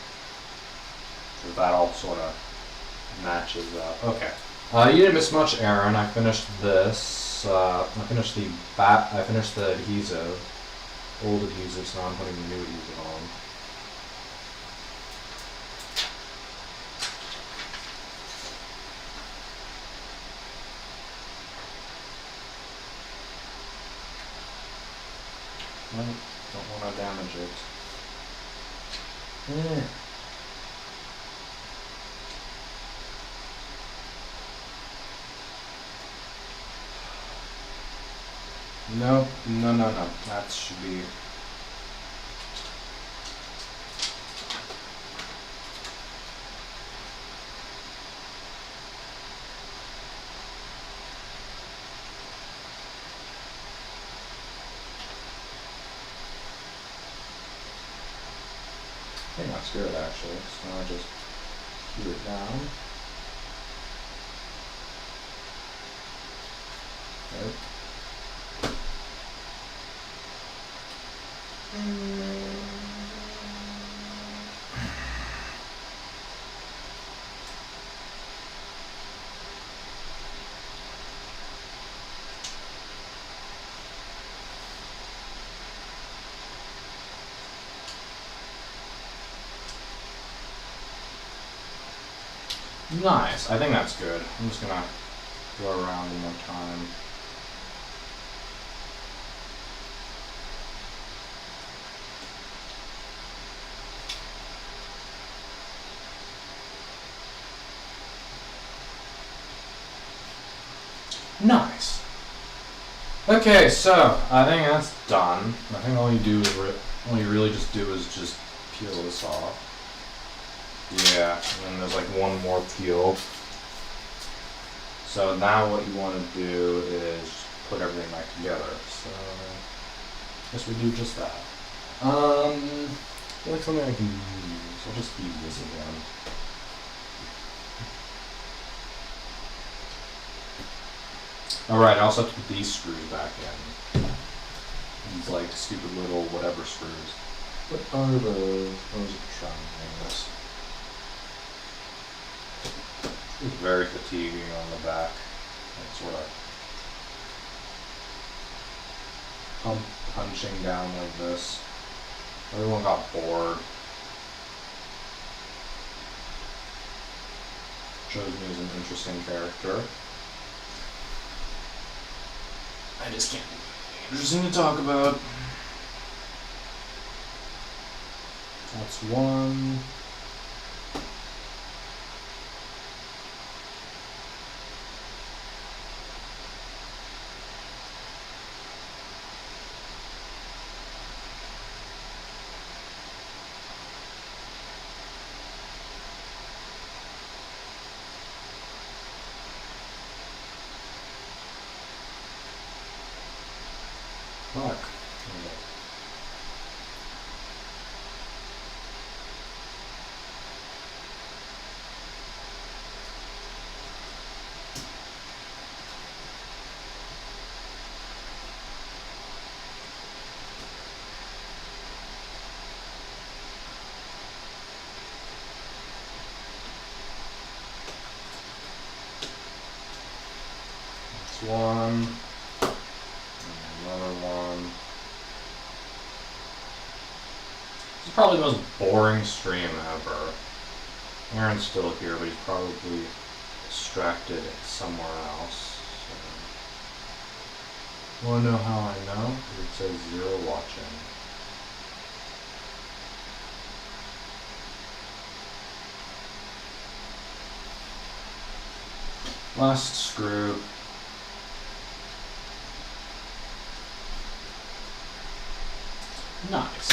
That all sort of matches up. Okay. You didn't miss much, Aaron. I finished this. I finished the adhesive, old adhesive. So now I'm putting the new adhesive on. Don't want to damage it. No. That should be. I think that's good actually. So now I just heat it down. Okay. Nice. I think that's good. I'm just gonna go around one more time. Nice. Okay, so I think that's done. I think all you really just do is just peel this off. Yeah, and then there's like one more peel. So now what you want to do is put everything back together. So I guess we do just that. I feel like something I can use. I'll just use this again. Alright, I also have to put these screws back in. These like stupid little whatever screws. What are those? What is it trying things? It's very fatiguing on the back. That's sort of punching down like this. Everyone got bored. Shows me as an interesting character. I just can't think of anything interesting to talk about. That's one. Fuck. That's one. Another one. This is probably the most boring stream ever. Aaron's still here, but he's probably distracted somewhere else. So. Wanna know how I know? It says 0 watching. Last screw. Nice.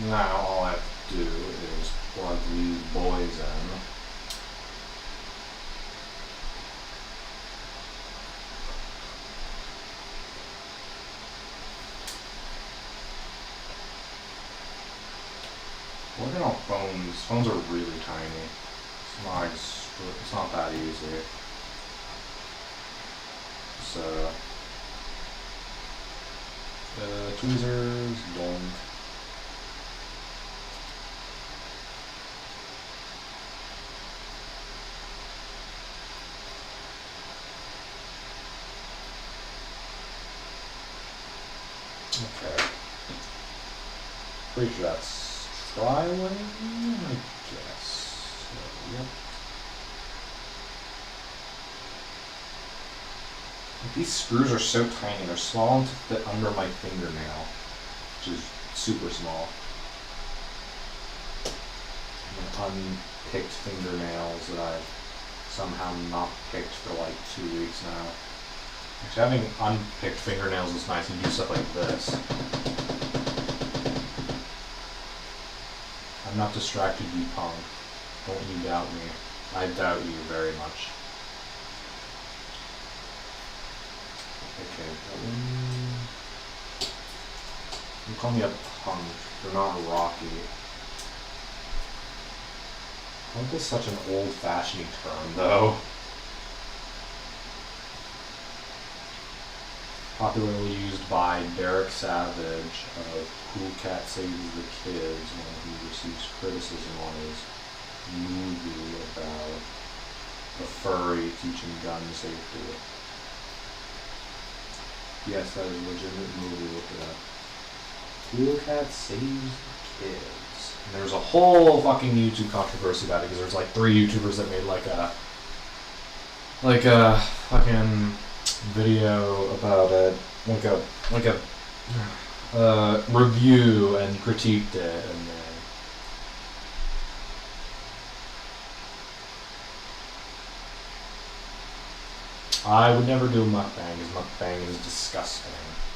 Now all I have to do is plug these boys in. Look at all phones. Phones are really tiny. It's not that easy. So tweezers, done. Okay. Pretty sure that's tri-way, I guess. So, yep. These screws are so tiny, they're small enough to fit under my fingernail, which is super small. And unpicked fingernails that I've somehow not picked for like 2 weeks now. Actually, having unpicked fingernails is nice. You do stuff like this. I'm not distracted, you punk. Don't you doubt me. I doubt you very much. Okay, you call me a punk. You're not Rocky. Punk is such an old-fashioned term, though. Popularly used by Derek Savage of Cool Cat Saves the Kids when he receives criticism on his movie about a furry teaching gun safety. Yes, that is a legitimate movie. Look it up. Cool Cat Saves the Kids. And there's a whole fucking YouTube controversy about it because there's like 3 YouTubers that made like a fucking video about it, like a review, and critiqued it, and then I would never do mukbang, because mukbang is disgusting.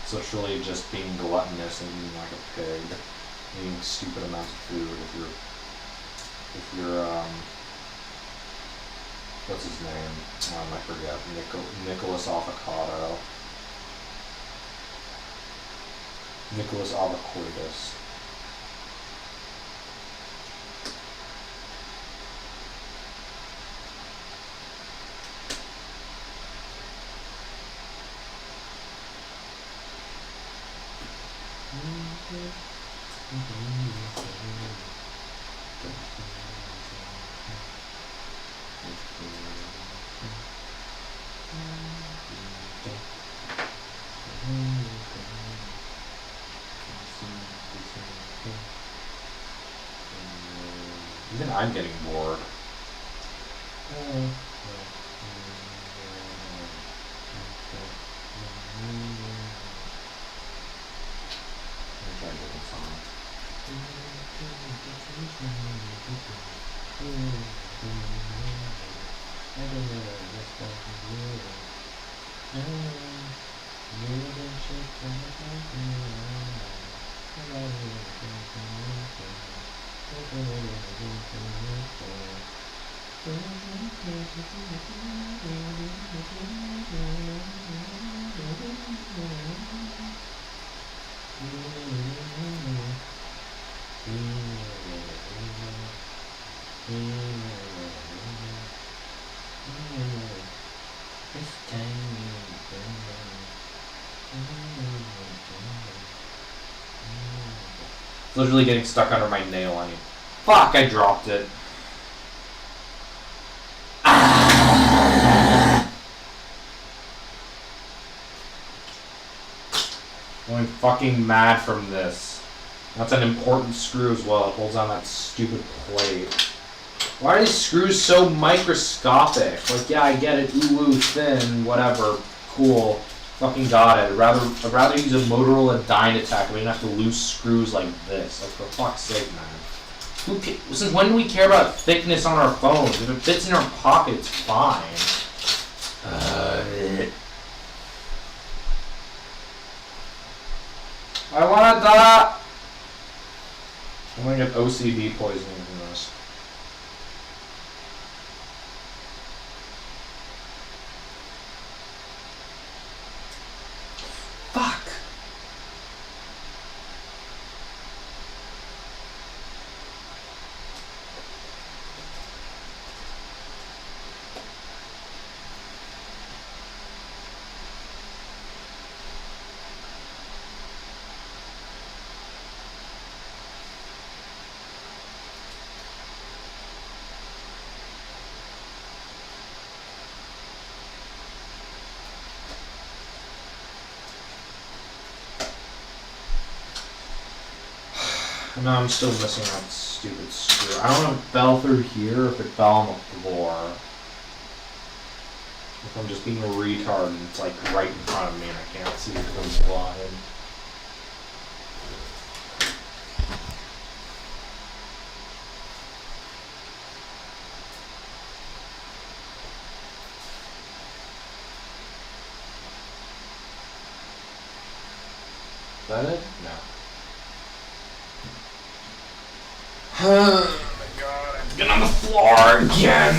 So it's really just being gluttonous and eating like a pig, eating stupid amounts of food. If you're what's his name? I forget. Nicholas Avocado. Nicholas Avocoidus. I'm getting bored. Try a different song. It's literally getting stuck under my nail. I mean, fuck! I dropped it. I'm fucking mad from this. That's an important screw as well. It holds on that stupid plate. Why are these screws so microscopic? Like, yeah, I get it. Ooh, woo, thin, whatever. Cool. Fucking got it. I'd rather use a Motorola Dynatec. We didn't have to loose screws like this. Like, for fuck's sake, man. Since when do we care about thickness on our phones? If it fits in our pocket, it's fine. I want that. I'm gonna get OCD poisoning from this. Fuck. No, I'm still missing that stupid screw. I don't know if it fell through here or if it fell on the floor. If I'm just being a retard and it's like right in front of me and I can't see it because I'm blind. Is that it? No. Oh my god, I'm getting on the floor again!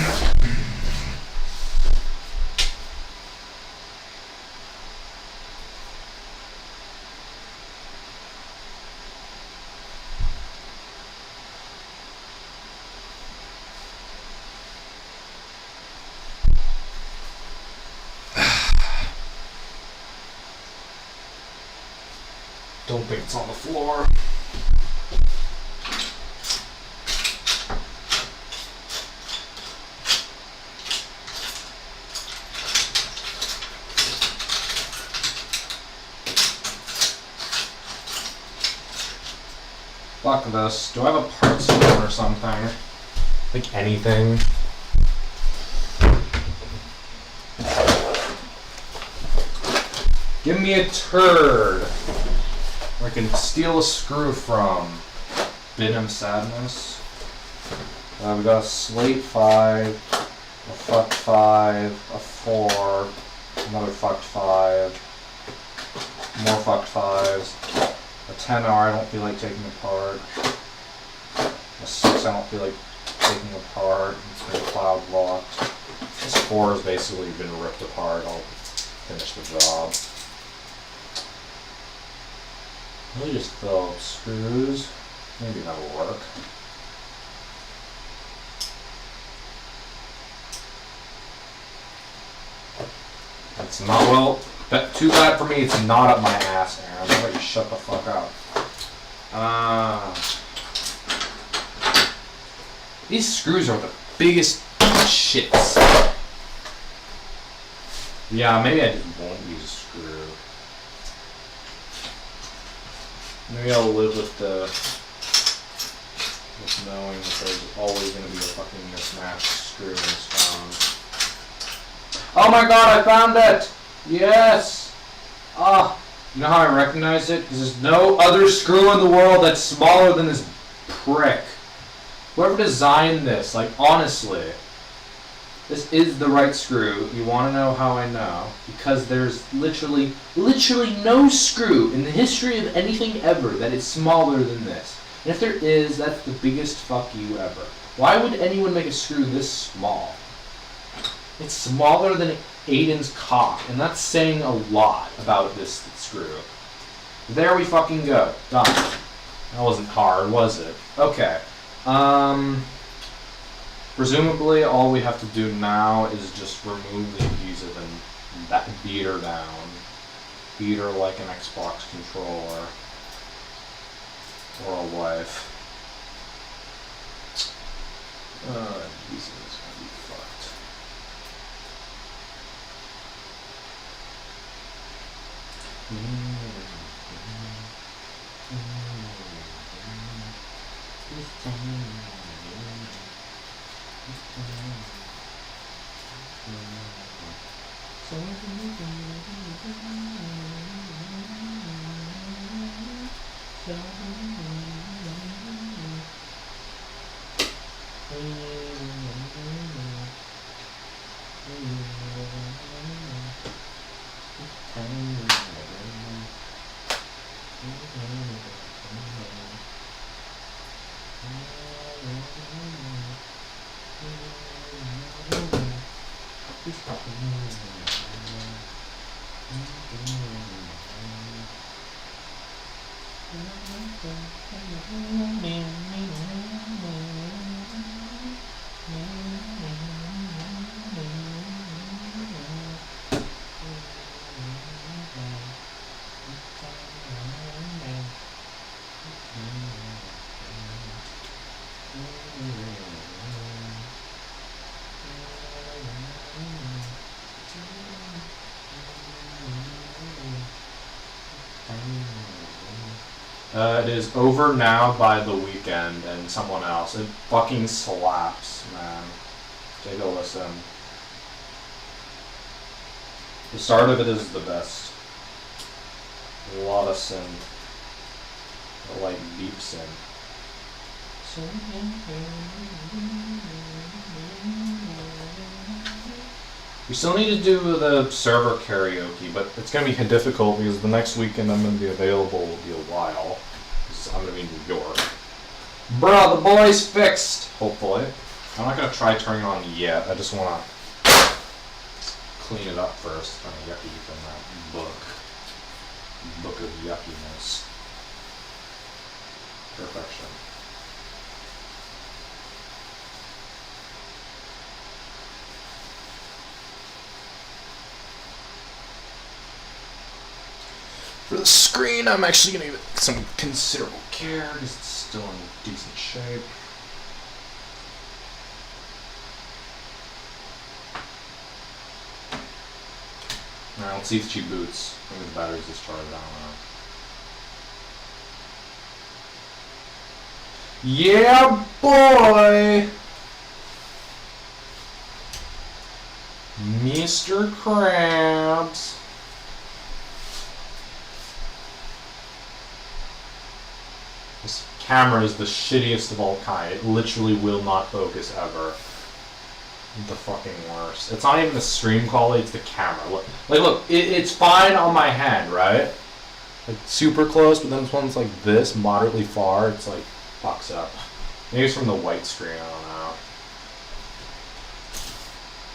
Don't think it's on the floor. Fuck this. Do I have a parts store or something? Like anything? Give me a turd where I can steal a screw from. Bin sadness. We got a slate 5, a fucked 5, a 4, another fucked 5, more fucked 5s. A 10R I don't feel like taking apart. A 6 I don't feel like taking apart. It's been cloud locked. This 4 has basically been ripped apart. I'll finish the job. Really just fill screws. Maybe that'll work. It's not, well, too bad for me, it's not up my ass, Aaron. I'm gonna let you shut the fuck up. These screws are the biggest shits. Yeah, maybe I just won't use a screw. Maybe I'll live with the knowing that there's always going to be a fucking mismatched screw in this phone. Oh my god, I found it! Yes! Ah, you know how I recognize it? Because there's no other screw in the world that's smaller than this prick. Whoever designed this, like, honestly, this is the right screw. You want to know how I know? Because there's literally no screw in the history of anything ever that is smaller than this. And if there is, that's the biggest fuck you ever. Why would anyone make a screw this small? It's smaller than Aiden's cock, and that's saying a lot about this screw. There we fucking go. Done. That wasn't hard, was it? Okay. Presumably all we have to do now is just remove the adhesive and beat her down. Beat her like an Xbox controller. Or a wife. Adhesive is gonna be fucked. It is Over Now by The Weeknd and someone else. It fucking slaps, man. Take a listen. The start of it is the best. A lot of synth. Like deep synth. We still need to do the server karaoke, but it's going to be difficult because the next weekend I'm going to be available will be a while. I'm going to be in New York. Bruh, the boy's fixed! Hopefully. I'm not going to try turning it on yet. I just want to clean it up first. Kind of yucky from that book of yuckiness. Perfection. For the screen, I'm actually going to give it some considerable care because it's still in decent shape. Alright, let's see if she boots. I think the battery's discharged, I don't know. Yeah, boy! Mr. Krabs. This camera is the shittiest of all kind. It literally will not focus ever. The fucking worst. It's not even the stream quality, it's the camera. Look, it's fine on my hand, right? Like, super close, but then when it's like this, moderately far, it's like, fucks up. Maybe it's from the white screen, I don't know.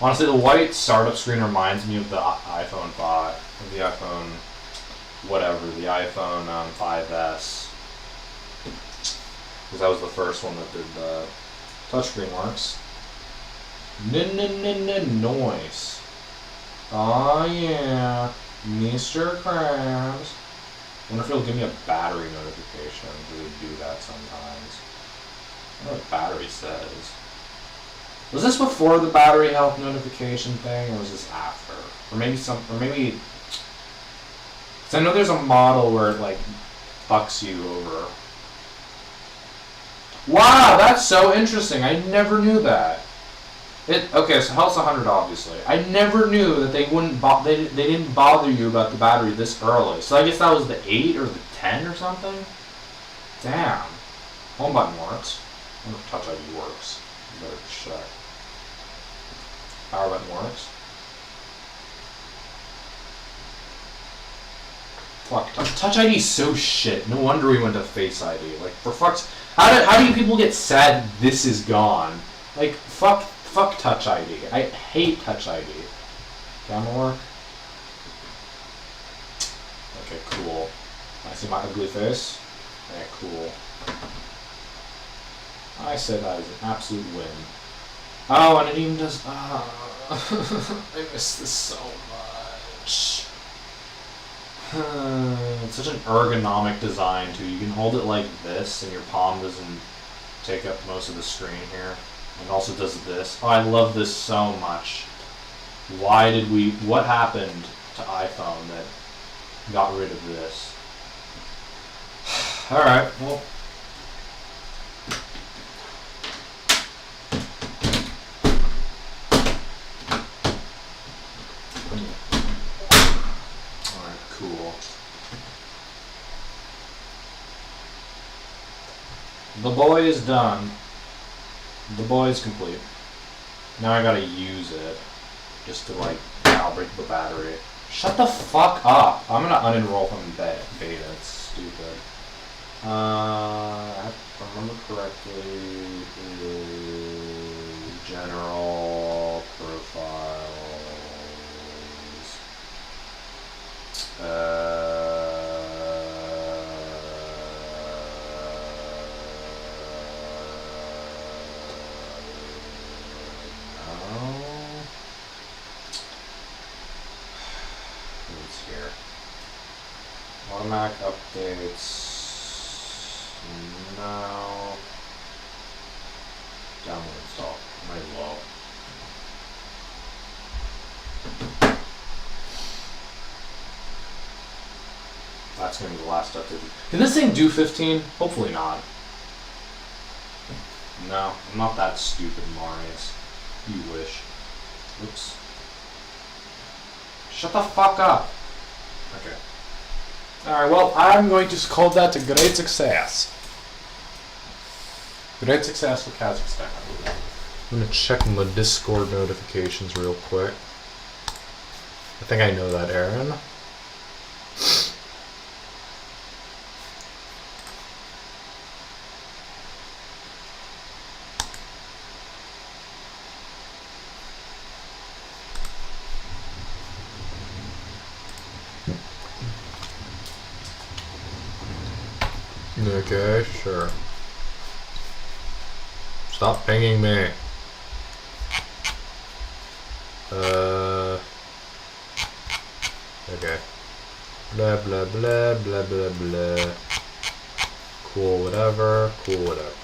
Honestly, the white startup screen reminds me of the iPhone 5, of the iPhone, whatever, the iPhone 5S. Because that was the first one that did the touchscreen works. Noise. Oh yeah, Mr. Krabs. I wonder if it'll give me a battery notification. Do they do that sometimes? I wonder what battery says. Was this before the battery health notification thing, or was this after? Or maybe because I know there's a model where it like fucks you over. Wow, that's so interesting. I never knew that. Okay, so health's 100 obviously. I never knew that they wouldn't they didn't bother you about the battery this early. So I guess that was the 8 or the 10 or something. Damn. Home button works. I wonder if Touch ID works. Better check. Power button works. Fuck, Touch ID is so shit. No wonder we went to Face ID. Like, for fuck's... How do you people get sad this is gone? Like, fuck Touch ID. I hate Touch ID. Camera work? Okay, cool. I see my ugly face? Okay, cool. I said that was an absolute win. Oh, and it even does... I miss this so much. It's such an ergonomic design, too. You can hold it like this, and your palm doesn't take up most of the screen here. And it also does this. Oh, I love this so much. What happened to iPhone that got rid of this? Alright, well. Alright, cool. The boy is done. The boy is complete. Now I gotta use it just to like calibrate the battery. Shut the fuck up! I'm gonna unenroll from beta. It's stupid. If I remember correctly, general profiles. Here. Automatic updates. No. Download install. Might as well. That's going to be the last update. Can this thing do 15? Hopefully not. No, I'm not that stupid, Marius. You wish. Oops. Shut the fuck up. Okay. Alright, well, I'm going to call that a great success. Great success for Kazakhstan. I'm going to check my Discord notifications real quick. I think I know that, Aaron. Okay, sure. Stop pinging me. Okay. Blah blah blah blah blah blah. Cool whatever, cool whatever.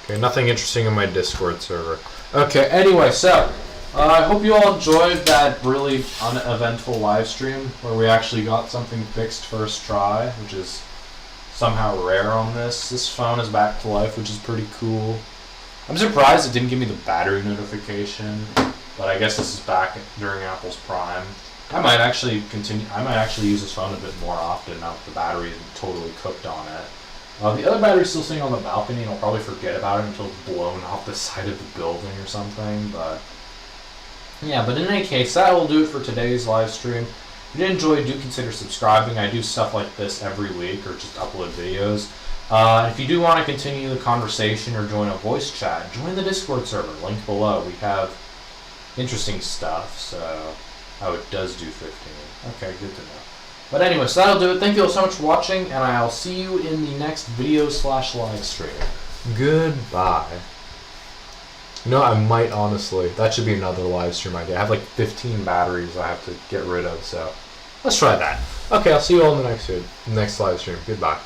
Okay, nothing interesting in my Discord server. Okay, anyway, so I hope you all enjoyed that really uneventful live stream where we actually got something fixed first try, which is somehow rare on this. This phone is back to life, which is pretty cool. I'm surprised it didn't give me the battery notification, but I guess this is back during Apple's Prime. I might actually use this phone a bit more often now that the battery isn't totally cooked on it. The other battery's still sitting on the balcony, and I'll probably forget about it until it's blown off the side of the building or something, but yeah, but in any case, that will do it for today's live stream. If you did enjoy, do consider subscribing. I do stuff like this every week, or just upload videos. If you do want to continue the conversation or join a voice chat, join the Discord server, link below. We have interesting stuff, so... Oh, it does do 15. Okay, good to know. But anyway, so that'll do it. Thank you all so much for watching, and I'll see you in the next video/live stream. Goodbye. You know, I might honestly. That should be another live stream idea. I have like 15 batteries I have to get rid of, so let's try that. Okay, I'll see you all in the next live stream. Goodbye.